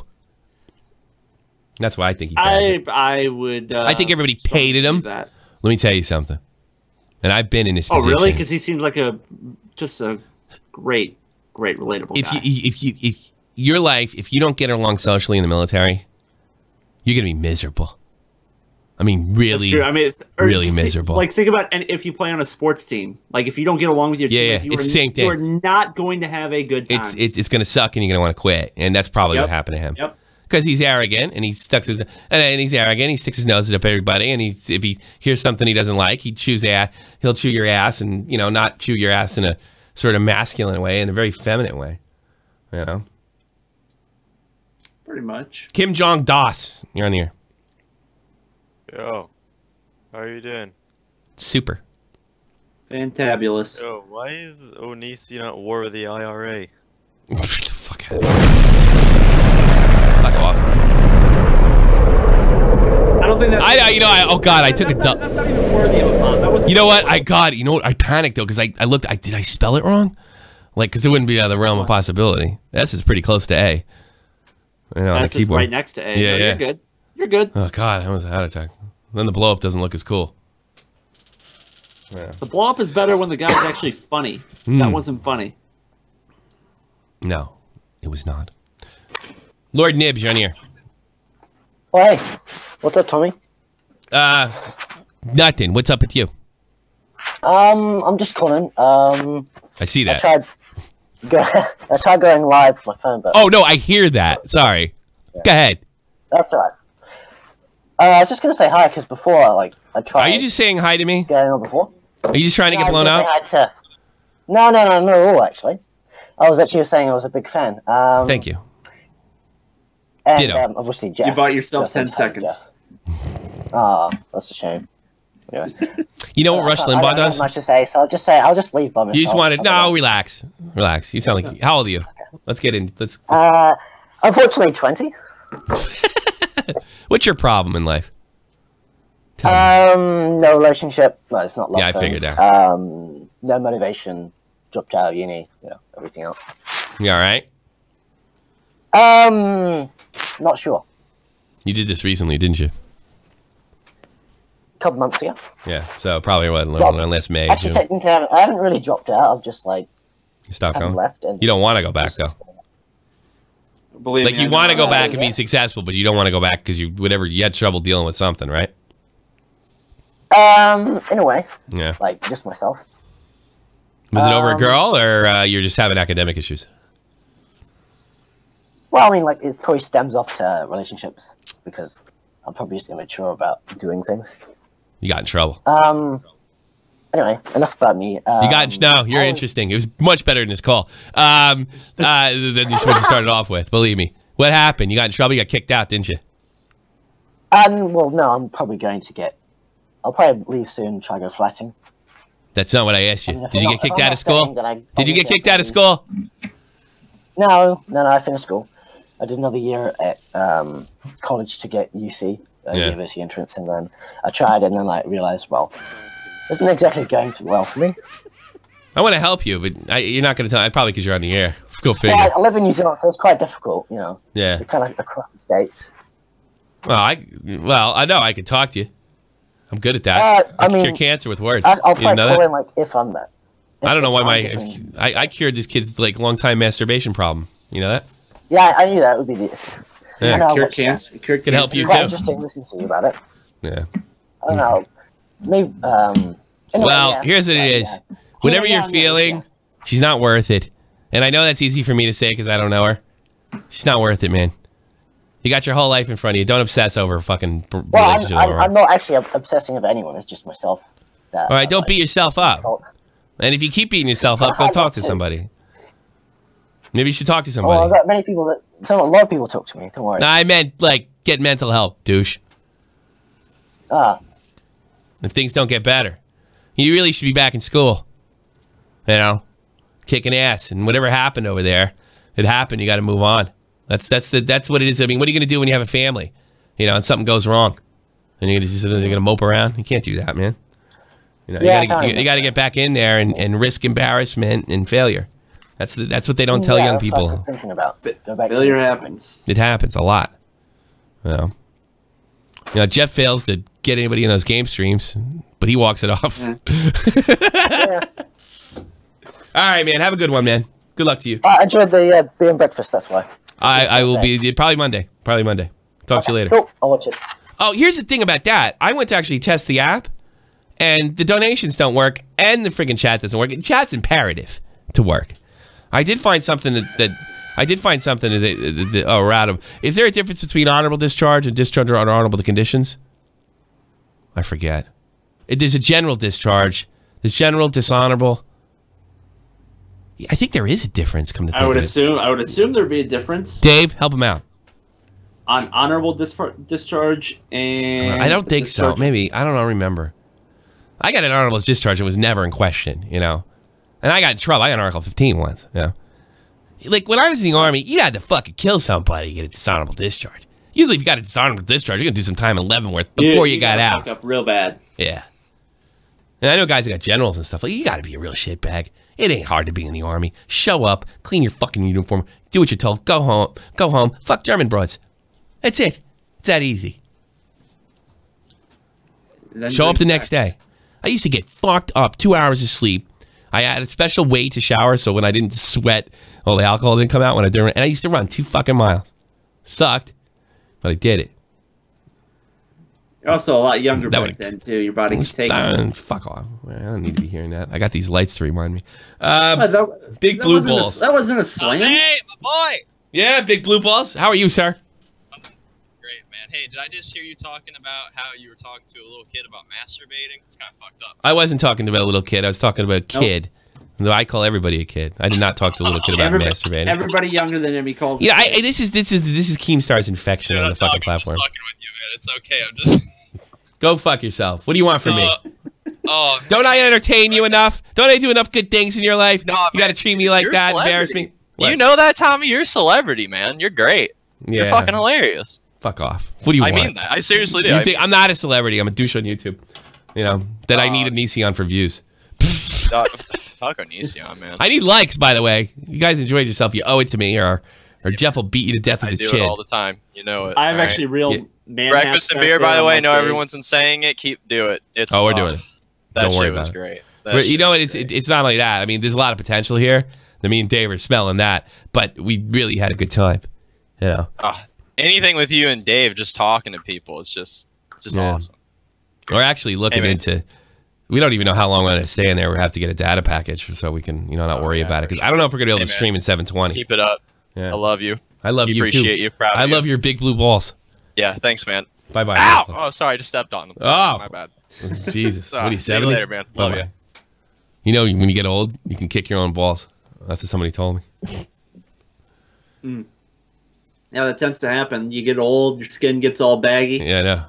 Speaker 1: That's why I think he did.
Speaker 3: I would...
Speaker 1: I think everybody hated him. Let me tell you something. And I've been in his position.
Speaker 3: Oh, really? Because he seems like just a great relatable guy.
Speaker 1: If your life, if you don't get along socially in the military, you're going to be miserable. I mean, really, I mean, it's really miserable.
Speaker 3: Like, think about if you play on a sports team. Like, if you don't get along with your teammates, you are not going to have a good time.
Speaker 1: It's going to suck, and you're going to want to quit. And that's probably what happened to him. Yep. Because he's arrogant, and he sticks his nose up everybody. And if he hears something he doesn't like, he'll chew your ass, and not chew your ass in a sort of masculine way, in a very feminine way. You know.
Speaker 3: Pretty much.
Speaker 1: Kim Jong Das, you're on the air.
Speaker 7: Yo, how are you doing?
Speaker 1: Super.
Speaker 3: Fantabulous.
Speaker 7: Yo, why is Onision at war with the IRA?
Speaker 1: Get the fuck out of here. Fuck off.
Speaker 3: I don't think that's...
Speaker 1: oh God, I took a dump.
Speaker 3: That's not even worthy of a bomb.
Speaker 1: You know what? I panicked though, because I looked, did I spell it wrong? Like, because it wouldn't be out of the realm of possibility. S is pretty close to A.
Speaker 3: S is right next to A. Yeah, You're good. You're good.
Speaker 1: Oh God, that was a heart attack. Then the blow up doesn't look as cool.
Speaker 3: Yeah. The blow up is better when the guy's actually funny. That wasn't funny.
Speaker 1: No, it was not. Lord Nibs, you're on here.
Speaker 8: Oh, hey. What's up, Tommy?
Speaker 1: Nothing. What's up with you?
Speaker 8: I'm just calling.
Speaker 1: I see that.
Speaker 8: I tried going live with my phone, but...
Speaker 1: Oh, no, I hear that. Sorry. Yeah. Go ahead.
Speaker 8: That's all right. I was just going to say hi, because before, I tried...
Speaker 1: Are you just saying hi to me?
Speaker 8: Going on before.
Speaker 1: Are you just trying to get blown out?
Speaker 8: No, not at all, actually. I was actually saying I was a big fan.
Speaker 1: Thank you.
Speaker 8: And,
Speaker 1: Ditto.
Speaker 8: Obviously, Jeff.
Speaker 3: You bought yourself 10 seconds.
Speaker 8: That's a shame. Anyway.
Speaker 1: You know what Rush Limbaugh does?
Speaker 8: I don't have much to say, so I'll just leave by myself.
Speaker 1: You just wanted... No, relax. Relax. You sound like... How old are you? Let's get in. Let's...
Speaker 8: Unfortunately, 20.
Speaker 1: What's your problem in life?
Speaker 8: No relationship. Well, it's not love.
Speaker 1: Yeah, I figured that.
Speaker 8: No motivation. Dropped out of uni. Everything else.
Speaker 1: You all right?
Speaker 8: Not sure.
Speaker 1: You did this recently, didn't you?
Speaker 8: A couple months ago.
Speaker 1: Yeah, so probably wasn't last May.
Speaker 8: Actually, technically, I haven't really dropped out. I've just like
Speaker 1: stopped going.
Speaker 8: Left. And
Speaker 1: you don't want to go back though.
Speaker 3: Believe
Speaker 1: like
Speaker 3: me,
Speaker 1: you want to go back and be successful, but you don't want to go back because you had trouble dealing with something, right?
Speaker 8: In a way.
Speaker 1: Yeah.
Speaker 8: Like just myself.
Speaker 1: Was it over a girl, or you're just having academic issues?
Speaker 8: Well, I mean, like it probably stems off to relationships because I'm probably just immature about doing things.
Speaker 1: You got in trouble.
Speaker 8: Anyway, enough about me.
Speaker 1: You're interesting. It was much better than this call. Than what you started off with. Believe me. What happened? You got in trouble. You got kicked out, didn't you?
Speaker 8: Well, no. I'm probably going to get. I'll probably leave soon. And try to go flatting.
Speaker 1: That's not what I asked you. Did you get kicked out of school? Did you get kicked out of school?
Speaker 8: No. I finished school. I did another year at college to get UC, university entrance, and then I tried, and then I realized, well, it's not exactly going so well for me.
Speaker 1: I want to help you, but you're not going to tell. Probably because you're on the air. Go figure.
Speaker 8: Yeah, I live in New Zealand, so it's quite difficult, you know.
Speaker 1: Yeah.
Speaker 8: We're kind of across the states.
Speaker 1: Well, I know I can talk to you. I'm good at that. I cure cancer with words.
Speaker 8: I'll probably call in, like, if I'm that.
Speaker 1: I don't know why I cured this kid's like long-time masturbation problem. You know that?
Speaker 8: Yeah, I knew that would be the.
Speaker 1: Yeah,
Speaker 3: cure cancer.
Speaker 1: Could help you
Speaker 8: it's quite
Speaker 1: too.
Speaker 8: Interesting listening to you about it.
Speaker 1: Yeah.
Speaker 8: I don't know. Maybe. Anyway,
Speaker 1: well, here's what it is. Whatever you're feeling, she's not worth it. And I know that's easy for me to say because I don't know her. She's not worth it, man. You got your whole life in front of you. Don't obsess over a fucking relationship.
Speaker 8: I'm not actually obsessing over anyone. It's just myself.
Speaker 1: All right, don't beat yourself up. And if you keep beating yourself up, go talk to somebody. Maybe you should talk to somebody.
Speaker 8: Well, I've got many people a lot of people talk to me. Don't worry.
Speaker 1: No, I meant like get mental help, douche. If things don't get better, you really should be back in school. You know, kicking ass, and whatever happened over there, it happened. You got to move on. That's what it is. I mean, what are you going to do when you have a family? You know, and something goes wrong, and you're going to mope around. You can't do that, man. You know, you got to get back in there and risk embarrassment and failure. That's what they don't tell young people.
Speaker 8: That's what I'm thinking about.
Speaker 3: Failure happens.
Speaker 1: It happens a lot. You know, Jeff fails to get anybody in those game streams, but he walks it off.
Speaker 8: Yeah.
Speaker 1: All right, man. Have a good one, man. Good luck to you.
Speaker 8: I enjoyed the beer and breakfast. That's why.
Speaker 1: I will be probably Monday. Talk to you later.
Speaker 8: Cool. I'll watch it.
Speaker 1: Oh, here's the thing about that. I went to actually test the app, and the donations don't work, and the friggin' chat doesn't work. Chat's imperative to work. I did find something that we're out of. Is there a difference between honorable discharge and discharge under honorable conditions? I forget. There's a general discharge. There's general, dishonorable. I think there is a difference.
Speaker 3: I would assume there'd be a difference.
Speaker 1: Dave, help him out.
Speaker 3: On honorable discharge and
Speaker 1: I don't think so. Maybe I don't know. Remember, I got an honorable discharge. It was never in question. You know. And I got in trouble. I got Article 15 once. You know? Like, when I was in the Army, you had to fucking kill somebody to get a dishonorable discharge. Usually, if you got a dishonorable discharge, you're going to do some time in Leavenworth before you got out.
Speaker 3: Fuck up real bad.
Speaker 1: Yeah. And I know guys that got generals and stuff. Like, you got to be a real shitbag. It ain't hard to be in the Army. Show up, clean your fucking uniform, do what you're told, go home, fuck German broads. That's it. It's that easy. Show up the next day. I used to get fucked up, 2 hours of sleep. I had a special way to shower, so when I didn't sweat, all the alcohol didn't come out when I did. And I used to run 2 fucking miles. Sucked, but I did it.
Speaker 3: You're also a lot younger back then, too. Your body was taking.
Speaker 1: Fuck off. I don't need to be hearing that. I got these lights to remind me. Big blue balls.
Speaker 3: That wasn't a slam.
Speaker 9: Hey, my boy.
Speaker 1: Yeah, big blue balls. How are you, sir?
Speaker 9: Great, man. Hey, did I just hear you talking about how you were talking to a little kid about masturbating? It's kind of fucked up.
Speaker 1: I wasn't talking about a little kid. I was talking about a kid. Nope. I call everybody a kid. I did not talk to a little kid about masturbating.
Speaker 3: Everybody younger than him, he calls.
Speaker 1: Yeah, this is Keemstar's infection on the fucking platform.
Speaker 9: I'm fucking with you, man. It's okay. I'm just.
Speaker 1: Go fuck yourself. What do you want from me?
Speaker 9: Oh,
Speaker 1: don't I entertain you enough? Don't I do enough good things in your life?
Speaker 9: No,
Speaker 1: you got to treat me like that, embarrass me.
Speaker 9: What? You know that, Tommy? You're a celebrity, man. You're great.
Speaker 1: Yeah.
Speaker 9: You're fucking hilarious.
Speaker 1: Fuck off. What do you want?
Speaker 9: I mean that. I seriously do.
Speaker 1: You think I'm not a celebrity. I'm a douche on YouTube. You know, that I need Onision for views.
Speaker 9: Fuck Onision, man.
Speaker 1: I need likes, by the way. You guys enjoyed yourself. You owe it to me, or or Jeff will beat you to death with his
Speaker 9: do
Speaker 1: chin.
Speaker 9: it all the time. You know it.
Speaker 3: I have
Speaker 9: all
Speaker 3: actually real man
Speaker 9: breakfast and beer. By the way, I know everyone's saying it. Do it. It's
Speaker 1: we're doing it.
Speaker 9: Don't
Speaker 1: worry
Speaker 9: about
Speaker 1: it.
Speaker 9: Great.
Speaker 1: You know what? It's not like that. I mean, there's a lot of potential here. Me and Dave are smelling that, but we really had a good time. You know.
Speaker 9: Anything with you and Dave, just talking to people, it's just awesome. We're
Speaker 1: actually looking into. We don't even know how long we're going to stay in there. We have to get a data package so we can, not worry about it. Because I don't know if we're going to be able to stream in 720.
Speaker 9: Keep it up.
Speaker 1: Yeah.
Speaker 9: I love you.
Speaker 1: I love you too.
Speaker 9: Appreciate you. Proud of you.
Speaker 1: I love your big blue balls.
Speaker 9: Yeah, thanks, man.
Speaker 1: Bye bye.
Speaker 9: Ow! Oh, sorry, I just stepped on them. Sorry, my bad.
Speaker 1: Jesus. What are you, 70?
Speaker 9: See you later, man. Love you.
Speaker 1: You know, when you get old, you can kick your own balls. That's what somebody told me.
Speaker 3: Yeah, that tends to happen. You get old, your skin gets all baggy.
Speaker 1: Yeah, I know.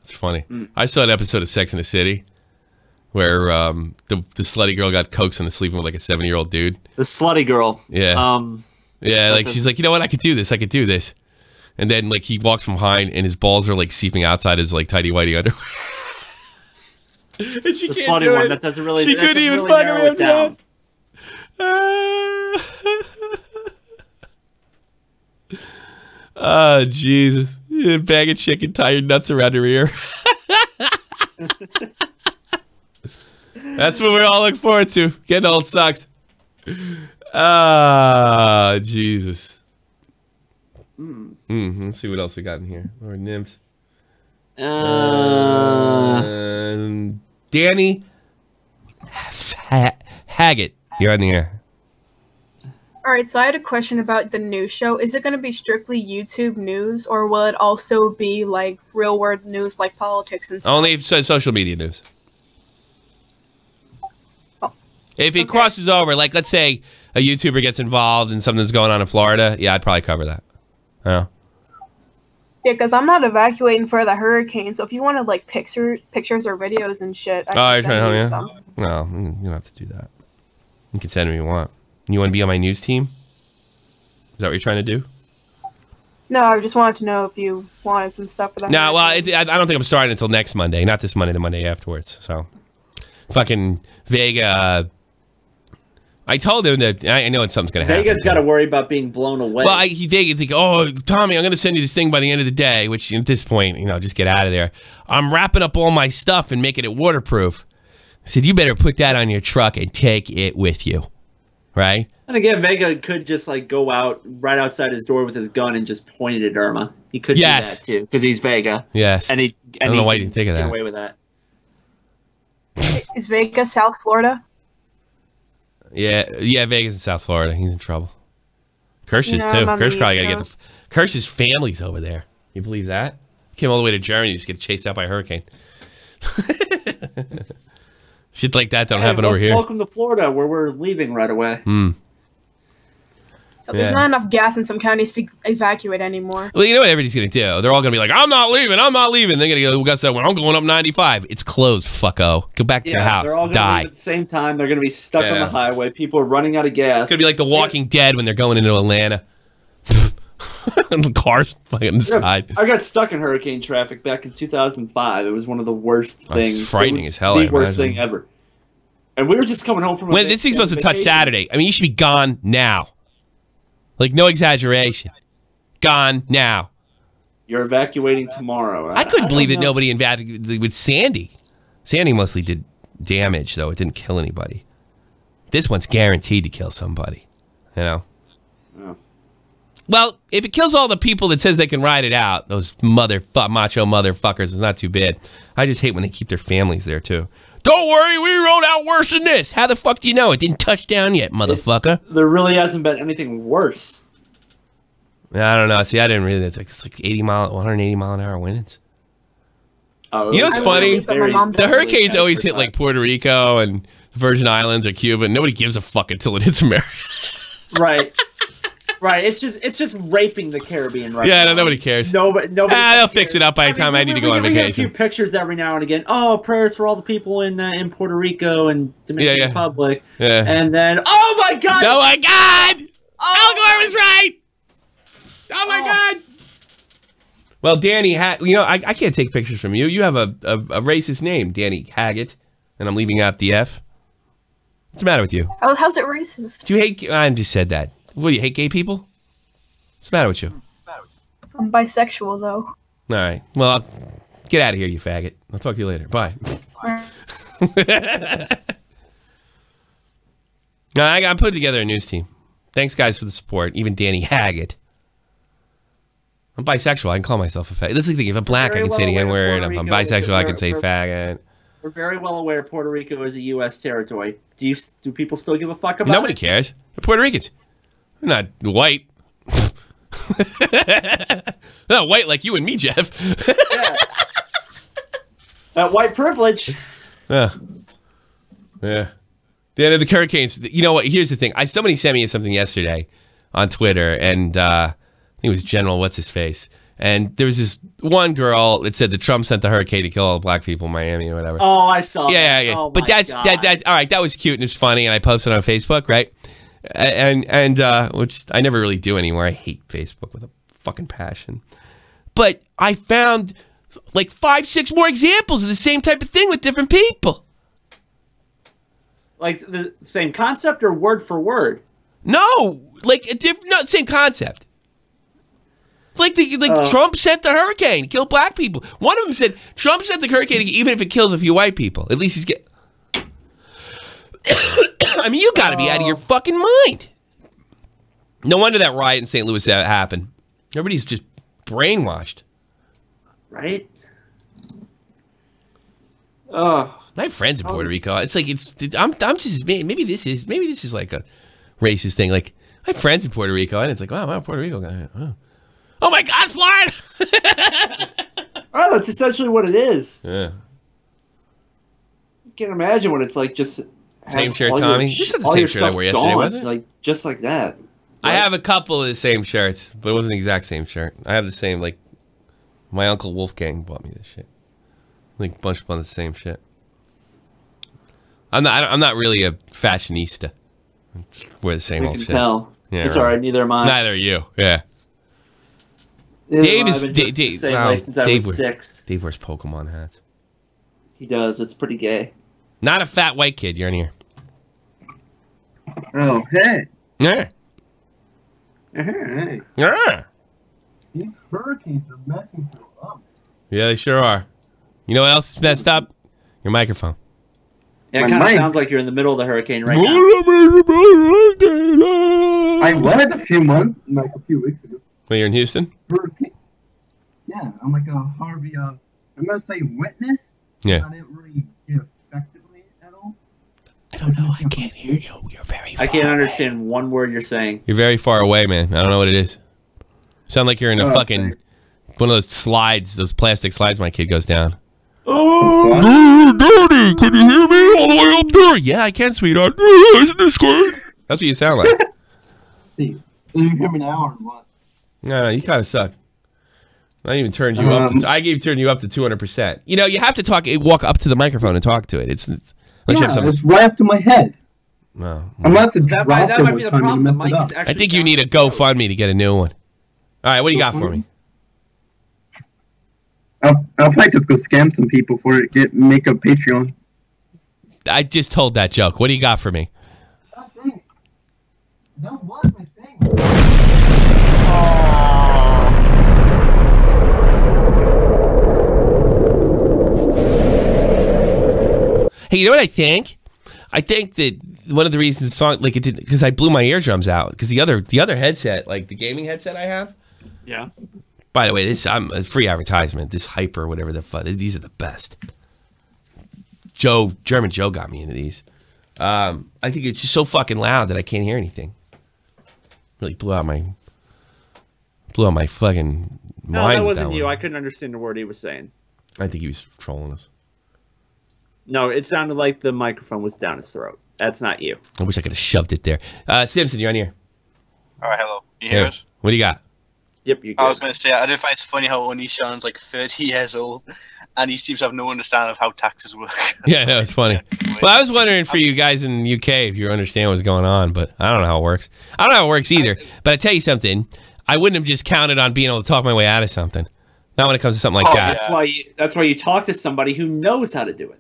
Speaker 1: It's funny. I saw an episode of Sex and the City where the slutty girl got coaxed into sleeping with like a 70-year-old dude.
Speaker 3: The slutty girl.
Speaker 1: Yeah. Yeah, like she's like, you know what? I could do this. And then like he walks from behind and his balls are like seeping outside his like tighty whitey underwear. And she
Speaker 3: the
Speaker 1: can't
Speaker 3: slutty
Speaker 1: do
Speaker 3: one
Speaker 1: it.
Speaker 3: That doesn't really.
Speaker 1: She couldn't even
Speaker 3: really
Speaker 1: fucking him down. Oh Jesus! You bag of chicken, tie your nuts around her ear. That's what we all look forward to. Getting old sucks. Ah, Jesus. Let's see what else we got in here. Or nymphs. Danny Haggett, you're on the air.
Speaker 10: All right, so I had a question about the news show. Is it going to be strictly YouTube news, or will it also be like real world news, like politics and stuff?
Speaker 1: Only social media news. If it crosses over, like let's say a YouTuber gets involved in something that's going on in Florida, yeah, I'd probably cover that. Yeah.
Speaker 10: Yeah, because I'm not evacuating for the hurricane, so if you wanted like pictures or videos and shit,
Speaker 1: you're trying to help me? Some. No, you don't have to do that. You can send me what you want. You want to be on my news team? Is that what you're trying to do?
Speaker 10: No, I just wanted to know if you wanted some stuff for that.
Speaker 1: No, well, I don't think I'm starting until next Monday. Not this Monday, the Monday afterwards. So, fucking Vega. I told him that I know something's going to happen.
Speaker 3: Vega's got to worry about being blown away.
Speaker 1: Well, Vega's like, oh, Tommy, I'm going to send you this thing by the end of the day, which at this point, just get out of there. I'm wrapping up all my stuff and making it waterproof. I said, you better put that on your truck and take it with you. Right?
Speaker 3: And again, Vega could just like go out right outside his door with his gun and just point it at Irma. He could do that too, because he's Vega.
Speaker 1: Yes.
Speaker 3: And I
Speaker 1: don't know why you didn't think of that.
Speaker 3: Get away with that.
Speaker 10: Is Vega South Florida?
Speaker 1: Yeah, Vegas in South Florida. He's in trouble. Kirsch is too. Kirsch probably got to get Kirsch's family's over there. You believe that? Came all the way to Germany just get chased out by a hurricane. Shit like that don't happen over here.
Speaker 3: Welcome to Florida, where we're leaving right away.
Speaker 10: There's not enough gas in some counties to evacuate anymore.
Speaker 1: Well, you know what everybody's going to do? They're all going to be like, I'm not leaving. I'm going to go, Augusta, I'm going up 95. It's closed, fucko. Go back to your house.
Speaker 3: They're all going to leave at the same time. They're going to be stuck on the highway. People are running out of gas.
Speaker 1: It's going to be like The Walking Dead when they're going into Atlanta. The cars fucking on the side.
Speaker 3: I got stuck in hurricane traffic back in 2005. It was one of the worst things.
Speaker 1: It's frightening as hell.
Speaker 3: The worst thing ever. And we were just coming home from
Speaker 1: when this thing's supposed to touch Saturday. I mean, you should be gone now. Like, no exaggeration. Gone now.
Speaker 3: You're evacuating tomorrow.
Speaker 1: I couldn't believe that nobody evacuated with Sandy. Sandy mostly did damage, though. It didn't kill anybody. This one's guaranteed to kill somebody. You know?
Speaker 3: Yeah.
Speaker 1: Well, if it kills all the people that says they can ride it out, those macho motherfuckers, it's not too bad. I just hate when they keep their families there, too. Don't worry, we rode out worse than this. How the fuck do you know? It didn't touch down yet, motherfucker.
Speaker 3: There really hasn't been anything worse.
Speaker 1: I don't know. See, I didn't really. It's like 180 mile an hour winds.
Speaker 3: Oh,
Speaker 1: you know what's funny? The hurricanes always hit like Puerto Rico and Virgin Islands or Cuba. Nobody gives a fuck until it hits America.
Speaker 3: Right. Right. It's just raping the Caribbean right now.
Speaker 1: Yeah, nobody cares.
Speaker 3: Nobody
Speaker 1: they'll fix it up by the time I need to go on vacation.
Speaker 3: We get a few pictures every now and again. Oh, prayers for all the people in Puerto Rico and Dominican Republic.
Speaker 1: Yeah.
Speaker 3: And then, oh my God!
Speaker 1: Oh my God! Al Gore was right! Oh my God! Well, Danny, I can't take pictures from you. You have a racist name, Danny Haggett, and I'm leaving out the F. What's the matter with you?
Speaker 10: Oh, how's it racist?
Speaker 1: Do you hate? I just said that. What, do you hate gay people? What's the matter with you?
Speaker 10: I'm bisexual, though.
Speaker 1: All right. Well, get out of here, you faggot. I'll talk to you later. Bye. No, I put together a news team. Thanks, guys, for the support. Even Danny Haggett. I'm bisexual. I can call myself a faggot. That's the thing. If I'm black, I can say the N-word. If I'm bisexual, I can say faggot.
Speaker 3: We're very well aware Puerto Rico is a U.S. territory. Do people still give a fuck about
Speaker 1: Nobody
Speaker 3: it?
Speaker 1: cares. They're Puerto Ricans. They're not white. Not white like you and me, Jeff.
Speaker 3: Yeah. That white privilege.
Speaker 1: Yeah. Yeah. The hurricanes. You know what? Here's the thing. Somebody sent me something yesterday on Twitter, and I think it was General What's-His-Face. And there was this one girl that said that Trump sent the hurricane to kill all the black people in Miami or whatever.
Speaker 3: Oh, I saw
Speaker 1: yeah,
Speaker 3: that.
Speaker 1: Yeah.
Speaker 3: Oh,
Speaker 1: but that's all right. That was cute and it's funny, and I posted on Facebook, right? And which I never really do anymore. I hate Facebook with a fucking passion. But I found like 5-6 more examples of the same type of thing with different people.
Speaker 3: Like the same concept or word for word?
Speaker 1: No, like a different, no, same concept. Like Trump sent the hurricane to kill black people. One of them said Trump sent the hurricane even if it kills a few white people. At least he's getting. I mean, you got to be out of your fucking mind. No wonder that riot in St. Louis happened. Everybody's just brainwashed.
Speaker 3: Right?
Speaker 1: I have friends in Puerto Rico. It's like I'm just maybe this is like a racist thing. Like I have friends in Puerto Rico, and it's like, wow, Puerto Rico guy. Oh my God, Florida!
Speaker 3: Oh, that's essentially what it is.
Speaker 1: Yeah.
Speaker 3: You can't imagine what it's like. Just
Speaker 1: same shirt, Tommy. Just the same shirt I wore yesterday, wasn't it?
Speaker 3: Like just like that. Right?
Speaker 1: I have a couple of the same shirts, but it wasn't the exact same shirt. I have the same, like, my uncle Wolfgang bought me this shit. Like bunched up on the same shit. I'm not really a fashionista. I wear the same old shit.
Speaker 3: Tell.
Speaker 1: Yeah,
Speaker 3: it's alright. Neither am I.
Speaker 1: Neither are you. Yeah.
Speaker 3: Dave wears
Speaker 1: Pokemon hats.
Speaker 3: He does. It's pretty gay.
Speaker 1: Not a fat white kid. You're in here.
Speaker 11: Oh, hey.
Speaker 1: Yeah.
Speaker 11: Hey.
Speaker 1: Yeah.
Speaker 11: These hurricanes are messing people up.
Speaker 1: Yeah, they sure are. You know what else is messed up? Your microphone.
Speaker 3: Yeah, it kind of sounds like you're in the middle of the hurricane right now.
Speaker 11: I was a few weeks ago.
Speaker 1: Well, you're in Houston?
Speaker 11: Hurricane. Yeah, I'm like a Harvey. I'm gonna say witness.
Speaker 1: Yeah.
Speaker 11: I didn't really get effectively at all.
Speaker 1: I don't know. I can't hear you. You're very far
Speaker 3: I can't understand one word you're saying.
Speaker 1: You're very far away, man. I don't know what it is. Sound like you're in a fucking one of those slides, those plastic slides my kid goes down. Oh, Daddy, can you hear me all the way up there? Yeah, I can, sweetheart. Isn't this great? That's what you sound like.
Speaker 11: See, you hear me now or what?
Speaker 1: No, you kind of suck. I even turned you up. Turned you up to 200%. You know, you have to walk up to the microphone and talk to it. It's
Speaker 11: right up to my head.
Speaker 1: Well,
Speaker 11: unless
Speaker 3: that might be the problem. The mic is
Speaker 1: I think you need a GoFundMe to get a new one. All right, what do you got for me?
Speaker 11: I'll probably just go scam some people for it. Make a Patreon.
Speaker 1: I just told that joke. What do you got for me?
Speaker 11: That was my thing.
Speaker 1: Hey, you know what I think? I think that one of the reasons the song, like, it did, because I blew my eardrums out. Because the other headset, like the gaming headset I have.
Speaker 3: Yeah.
Speaker 1: By the way, I'm a free advertisement. This Hyper, whatever the fuck, these are the best. German Joe got me into these. I think it's just so fucking loud that I can't hear anything. Really blew out my fucking mind.
Speaker 3: No, that wasn't
Speaker 1: one.
Speaker 3: you. I couldn't understand the word he was saying.
Speaker 1: I think he was trolling us.
Speaker 3: No, it sounded like the microphone was down his throat. That's not you.
Speaker 1: I wish I could have shoved it there. Simpson, you're on here.
Speaker 12: All right, hello. You hear us?
Speaker 1: What do you got?
Speaker 3: Yep, you.
Speaker 12: I was going to say, I do find it's funny how Onision's like 30 years old, and he seems to have no understanding of how taxes work.
Speaker 1: Yeah, no, it's funny. Well, I was wondering for you guys in the UK if you understand what's going on, but I don't know how it works. I don't know how it works either. But I tell you something, I wouldn't have just counted on being able to talk my way out of something. Not when it comes to something like that.
Speaker 3: That's why you talk to somebody who knows how to do it.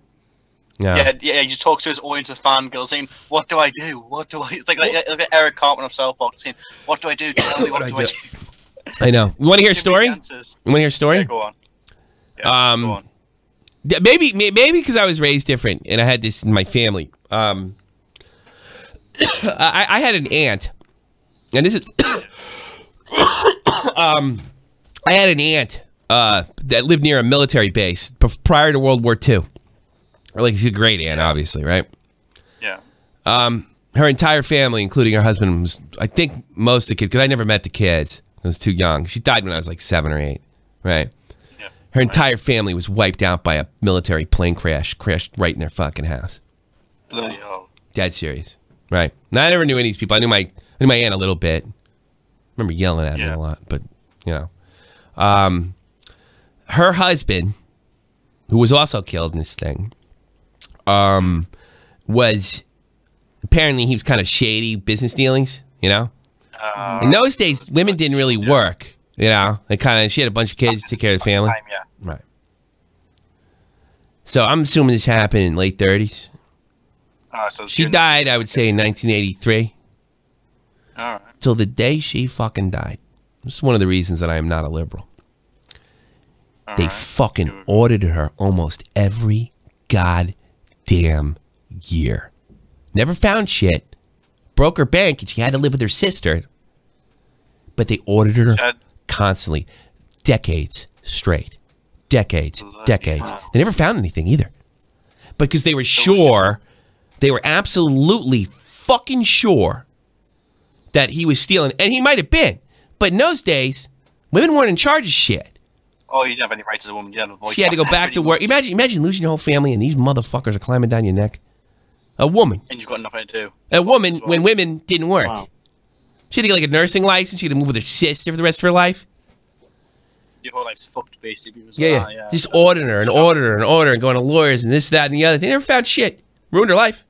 Speaker 12: Yeah, you just talk to his audience of fangirls saying, "What do I do? What do I?" It's like Eric Cartman of South Park saying, "What do I do? Tell me what do I do?"
Speaker 1: I know. You want to hear a story? You want to hear a story?
Speaker 12: Yeah, go on. Yeah, go on.
Speaker 1: Maybe because I was raised different and I had this in my family. I had an aunt, and this is I had an aunt that lived near a military base prior to World War II. Like, she's a great aunt, obviously, right?
Speaker 12: Yeah.
Speaker 1: Her entire family, including her husband, was, I think, most of the kids, because I never met the kids. I was too young. She died when I was like 7 or 8, right? Yeah. Her entire family was wiped out by a military plane crashed right in their fucking house.
Speaker 12: Bloody hell.
Speaker 1: Dead serious, right? Now, I never knew any of these people. I knew my aunt a little bit. I remember yelling at me a lot, but, you know. Her husband, who was also killed in this thing, was, apparently he was kind of shady business dealings, you know? In those days, women didn't really work, you know? She had a bunch of kids to take care of the family. Right. So I'm assuming this happened in late 30s.
Speaker 12: So
Speaker 1: she died, I would say, in 1983.
Speaker 12: All right.
Speaker 1: Till the day she fucking died. This is one of the reasons that I am not a liberal. They fucking audited her almost every goddamn year. Never found shit. Broke her bank and she had to live with her sister. But they audited her constantly. Decades straight. Decades. They never found anything either. Because they were sure, they were absolutely fucking sure that he was stealing. And he might have been. But in those days, women weren't in charge of shit.
Speaker 12: Oh, you didn't have any rights as a woman. You didn't have a voice.
Speaker 1: She had to go back to work. Imagine losing your whole family and these motherfuckers are climbing down your neck. A woman.
Speaker 12: And you've got nothing to do.
Speaker 1: A woman when women didn't work. Wow. She had to get like a nursing license. She had to move with her sister for the rest of her life.
Speaker 12: Your whole life's fucked, basically.
Speaker 1: Yeah. Just auditing her and and going to lawyers and this, that, and the other. They never found shit. Ruined her life.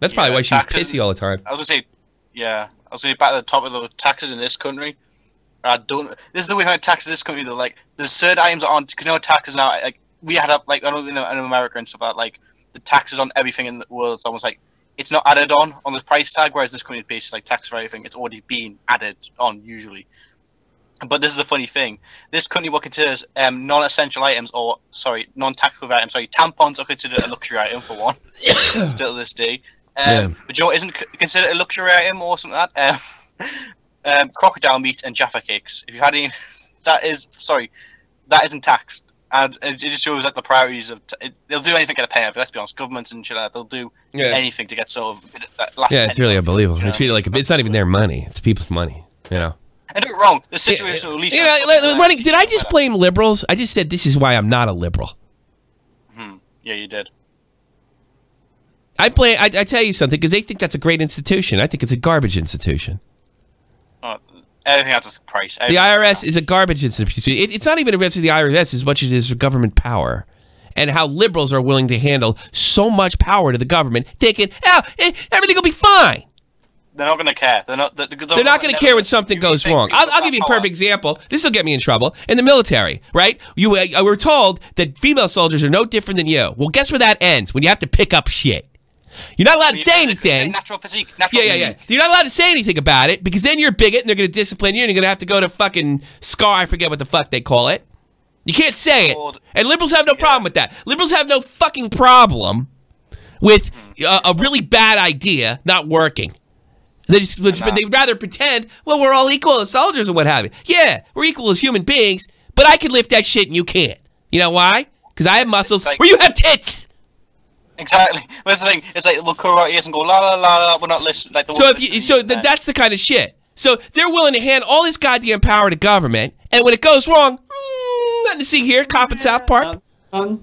Speaker 1: That's probably why she's pissy all the time.
Speaker 12: I was going to say, I was going to say back at the top of the taxes in this country. This is the way how taxes in this country, though. Like, there's certain items on, because you know taxes now, like, we had up, like, I don't know, in America and stuff like that, like, the taxes on everything in the world, it's almost like, it's not added on the price tag, whereas this country basically, like, tax for everything, it's already been added on, usually. But this is the funny thing. This country what considers non-essential items, or, sorry, non-taxable items, sorry, tampons are considered a luxury item, for one, still to this day. But you know what isn't considered a luxury item or something like that? Crocodile meat and Jaffa cakes. If you've had any, that isn't taxed, and it just shows like the priorities of. They'll do anything to get a payout. Let's be honest, governments and shit like that, they'll do anything to get sort of that last.
Speaker 1: Yeah, it's really unbelievable. They treat it like it's not even their money; it's people's money. You know.
Speaker 12: And don't get me wrong, the situation at least.
Speaker 1: Did I just blame liberals? I just said this is why I'm not a liberal.
Speaker 12: Yeah, you did.
Speaker 1: I tell you something because they think that's a great institution. I think it's a garbage institution.
Speaker 12: Everything has a price.
Speaker 1: The IRS is a garbage institution. It's not even a risk of the IRS as much as it is for government power. And how liberals are willing to handle so much power to the government, thinking, everything will be fine.
Speaker 12: They're not going to care. They're not going
Speaker 1: to care when something goes wrong. I'll give you a perfect example. This will get me in trouble. In the military, right? You were told that female soldiers are no different than you. Well, guess where that ends? When you have to pick up shit. You're not allowed to say anything.
Speaker 12: Natural physique.
Speaker 1: Yeah. You're not allowed to say anything about it because then you're a bigot and they're going to discipline you and you're going to have to go to fucking SCAR. I forget what the fuck they call it. You can't say it. And liberals have no problem with that. Liberals have no fucking problem with a really bad idea not working. They'd rather pretend, well, we're all equal as soldiers or what have you. Yeah, we're equal as human beings, but I can lift that shit and you can't. You know why? Because I have muscles where you have tits.
Speaker 12: Exactly. That's the thing. It's like we'll cover our ears and go la la la la. We're not listening. Like
Speaker 1: that's the kind of shit. So they're willing to hand all this goddamn power to government, and when it goes wrong, nothing to see here. Cop in South Park.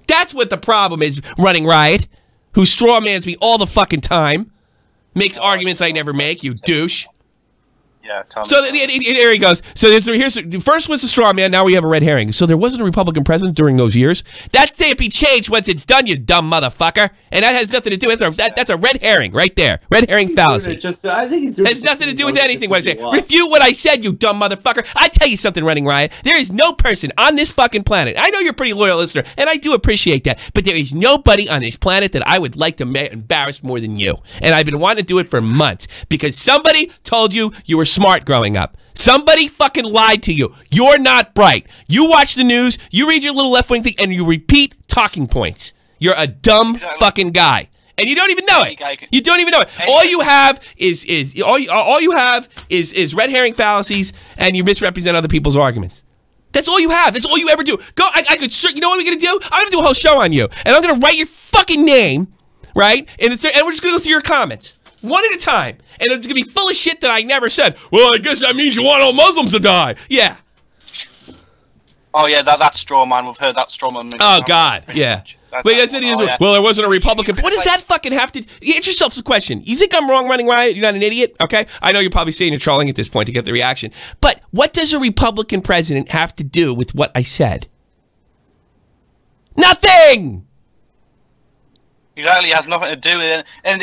Speaker 1: That's what the problem is. Running Riot, who strawmans me all the fucking time, makes arguments I never make. You douche.
Speaker 12: Yeah,
Speaker 1: so there he goes. So here's the first was a straw man. Now we have a red herring. So there wasn't a Republican president during those years. That can't be changed once it's done, you dumb motherfucker. And that has nothing to do with that's a red herring right there. Red herring fallacy.
Speaker 3: I think he's doing
Speaker 1: has nothing to do with anything. What I say. Refute what I said, you dumb motherfucker. I tell you something, Running Riot. There is no person on this fucking planet. I know you're a pretty loyal listener, and I do appreciate that. But there is nobody on this planet that I would like to embarrass more than you. And I've been wanting to do it for months because somebody told you were smart growing up. Somebody fucking lied to you. You're not bright. You watch the news, you read your little left-wing thing, and you repeat talking points. You're a dumb fucking guy. And you don't even know it. You don't even know it. All you have is red herring fallacies, and you misrepresent other people's arguments. That's all you have. That's all you ever do. Go. I could. You know what we're gonna do? I'm gonna do a whole show on you, and I'm gonna write your fucking name, right? And we're just gonna go through your comments one at a time, and it's gonna be full of shit that I never said. Well, I guess that means you want all Muslims to die. Yeah.
Speaker 12: Oh yeah, that straw man. We've heard that straw man.
Speaker 1: Oh God, yeah. Wait, that's it. Yeah. Well, there wasn't a Republican. What does that fucking have to? Answer yourself the question. You think I'm wrong running riot? You're not an idiot, okay? I know you're probably saying you're trolling at this point to get the reaction. But what does a Republican president have to do with what I said? Nothing.
Speaker 12: Exactly, it has nothing to do with it. And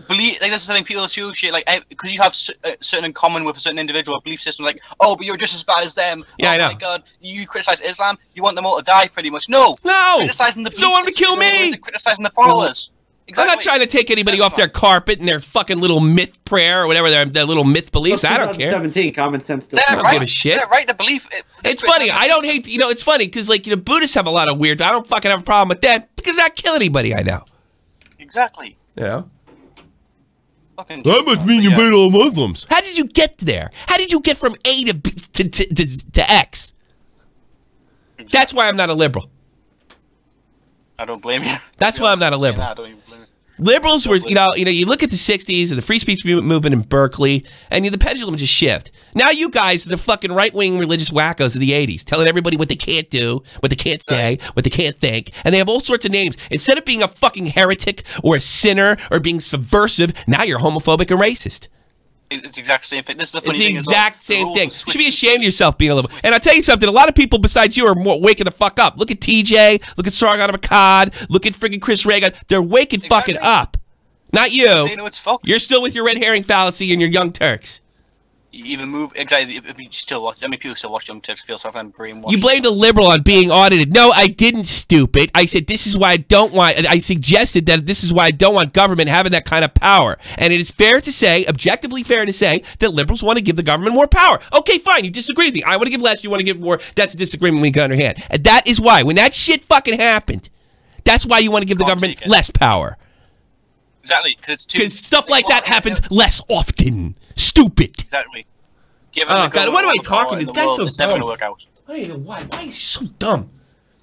Speaker 12: believe, like, this is something people assume shit, like, because you have certain in common with a certain individual, a belief system, like, oh, but you're just as bad as them.
Speaker 1: Yeah,
Speaker 12: oh
Speaker 1: I know.
Speaker 12: My God, you criticize Islam, you want them all to die, pretty much. No, criticizing the
Speaker 1: don't want them to kill me.
Speaker 12: Criticizing the followers. Exactly.
Speaker 1: I'm not trying to take anybody off their carpet and their fucking little myth prayer or whatever their little myth beliefs. I don't care.
Speaker 3: 17 common sense. Still
Speaker 1: I don't give a shit.
Speaker 12: They're right to believe.
Speaker 1: It's funny. I don't hate. You know, it's funny because like Buddhists have a lot of weird. I don't fucking have a problem with that because they kill anybody I know.
Speaker 12: Exactly.
Speaker 1: You know. That must mean you hate all Muslims. How did you get there? How did you get from A to B to X? That's why I'm not a liberal.
Speaker 12: I don't blame you.
Speaker 1: That's why I'm not a liberal.
Speaker 12: I don't even blame you.
Speaker 1: Liberals were, you look at the 60s and the free speech movement in Berkeley, and the pendulum just shift. Now you guys are the fucking right-wing religious wackos of the 80s, telling everybody what they can't do, what they can't say, what they can't think, and they have all sorts of names. Instead of being a fucking heretic or a sinner or being subversive, now you're homophobic and racist.
Speaker 12: It's the exact same thing. This is the funny
Speaker 1: thing.
Speaker 12: It's
Speaker 1: the exact same thing. You should be ashamed of yourself being a liberal. And I'll tell you something. A lot of people besides you are more waking the fuck up. Look at TJ. Look at Sargon of Akkad. Look at friggin' Chris Reagan. They're waking fucking up. Not you. You're still with your red herring fallacy and your Young Turks.
Speaker 12: You even move exactly. If you still watch, I mean, people still watch Young Turks. Feel sorry for them brainwashed.
Speaker 1: You blamed a liberal on being audited. No, I didn't. Stupid. I said this is why I don't want. I suggested that this is why I don't want government having that kind of power. And it is fair to say, objectively fair to say, that liberals want to give the government more power. Okay, fine. You disagree with me. I want to give less. You want to give more. That's a disagreement we can understand. And that is why when that shit fucking happened, that's why you want to give the government less power.
Speaker 12: Exactly, because
Speaker 1: stuff like that happens less often. Stupid.
Speaker 12: Exactly.
Speaker 1: Oh God, what am I talking to? This guy's so
Speaker 12: it's never
Speaker 1: dumb.
Speaker 12: gonna work out.
Speaker 1: I don't even know why. Why is he so dumb?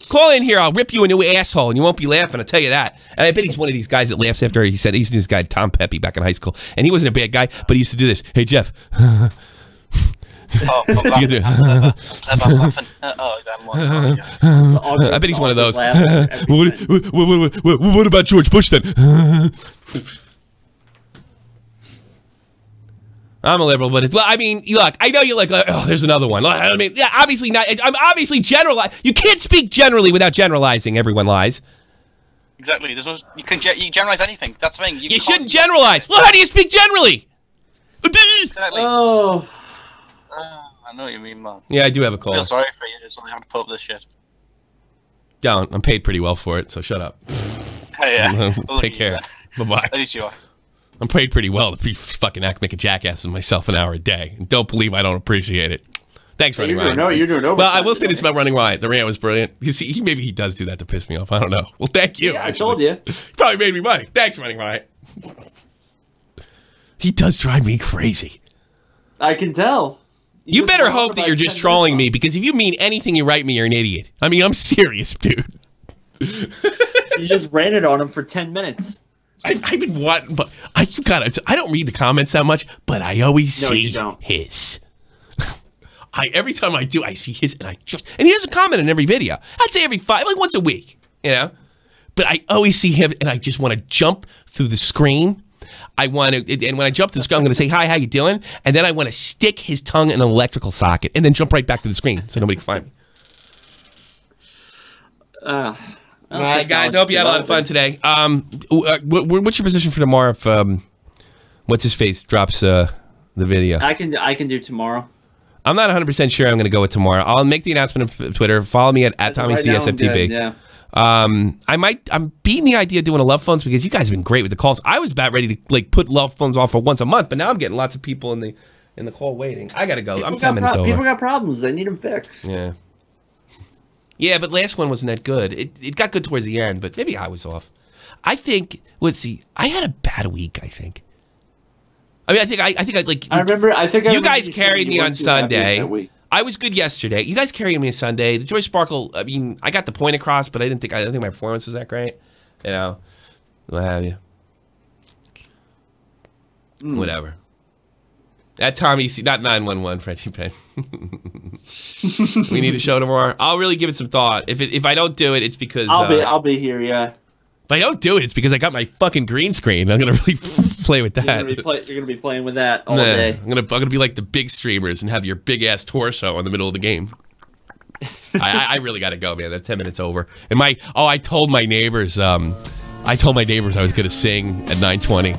Speaker 1: Call in here. I'll rip you a new asshole, and you won't be laughing. I'll tell you that. And I bet he's one of these guys that laughs after he said he used to do this guy Tom Pepe back in high school, and he wasn't a bad guy, but he used to do this. Hey Jeff.
Speaker 12: Oh, I
Speaker 1: bet he's one of those. What about George Bush then? I'm a liberal, but I mean, look, I know you're like, oh, there's another one. I mean, yeah, obviously not. I'm obviously generalizing. You can't speak generally without generalizing. Everyone lies.
Speaker 12: Exactly. There's no, you generalize anything. That's the thing.
Speaker 1: You shouldn't generalize. Well, how do you speak generally?
Speaker 12: Exactly.
Speaker 3: Oh.
Speaker 12: I know what you mean, man.
Speaker 1: Yeah, I do have a call.
Speaker 12: I feel sorry for you. So I have to put up this shit.
Speaker 1: Don't. I'm paid pretty well for it, so shut up.
Speaker 12: Yeah.
Speaker 1: Take care. Bye-bye.
Speaker 12: At least you are.
Speaker 1: I'm paid pretty well to be fucking make a jackass of myself an hour a day. And don't believe I don't appreciate it. Thanks, Running Riot.
Speaker 3: You're doing overtime.
Speaker 1: Well, I will say this about Running Riot. The rant was brilliant. You see, maybe he does do that to piss me off. I don't know. Well, thank you.
Speaker 3: Yeah, I told you.
Speaker 1: He probably made me money. Thanks, Running Riot. He does drive me crazy.
Speaker 3: I can tell.
Speaker 1: You better hope that you're just trolling me, because if you mean anything you write me, you're an idiot. I mean, I'm serious, dude.
Speaker 3: You just ranted on him for 10 minutes.
Speaker 1: I've been wanting, but I don't read the comments that much, but I always see his. Every time I do, I see his, and he doesn't comment on every video. I'd say every once a week, you know. But I always see him, and I just want to jump through the screen. And when I jump to the screen, I'm going to say, hi, how you doing? And then I want to stick his tongue in an electrical socket, and then jump right back to the screen so nobody can find me. All right, guys. I hope you had a lot of fun today. What's your position for tomorrow if what's his face drops the video?
Speaker 3: I can do tomorrow.
Speaker 1: I'm not 100% sure I'm going to go with tomorrow. I'll make the announcement on Twitter. Follow me at TommyCSFTB.
Speaker 3: Yeah.
Speaker 1: I'm beating the idea of doing a love phones because you guys have been great with the calls. I was about ready to put love phones on for once a month, but now I'm getting lots of people in in the call waiting. I gotta go. I'm 10 minutes over.
Speaker 3: People got problems. They need them fixed.
Speaker 1: Yeah. Yeah, but last one wasn't that good. It got good towards the end, but maybe I was off. I think. Let's see. I had a bad week. I think. I mean, I think I like.
Speaker 3: I remember.
Speaker 1: You guys carried me on Sunday. I was good yesterday. You guys carried me on Sunday. The Joy Sparkle. I mean, I got the point across, but I don't think my performance was that great. You know, what have you? Whatever. At Tommy, not 911, Frenchie Pen. We need a show tomorrow. I'll really give it some thought. If I don't do it, it's because
Speaker 3: I'll be here. Yeah.
Speaker 1: If I don't do it, it's because I got my fucking green screen. I'm gonna really play with that.
Speaker 3: You're gonna be playing with that all day.
Speaker 1: I'm gonna be like the big streamers and have your big ass torso in the middle of the game. I really gotta go, man. That's 10 minutes over. And I told my neighbors. I was gonna sing at 9:20.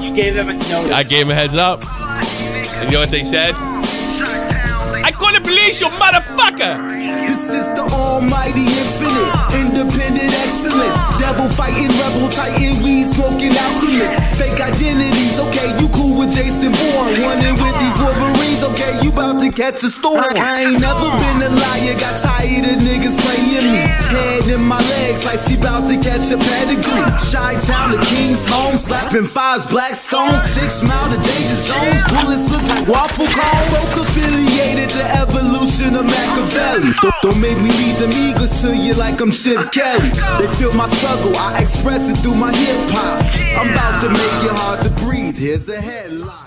Speaker 3: You gave them a notice.
Speaker 1: I gave them a heads up. And you know what they said? I couldn't believe you, motherfucker!
Speaker 13: This is the almighty infinite, independent excellence. Devil fighting, rebel titan, weed smoking alchemist. Fake identities, okay, you cool with Jason Bourne. Running with these Wolverines, okay, you about to catch a storm. I ain't never been a liar, got tired of niggas playing me. Head in my legs like she about to catch a pedigree. Chi-Town, the King's home, slapping fives, black stones, 6 mile to danger zones. Bullets look like waffle cones. Folk affiliated the evolution of Machiavelli. Don't make me lead them eagles to you like I'm Chip Kelly. They feel my struggle, I express it through my hip hop. I'm about to make it hard to breathe. Here's a headline.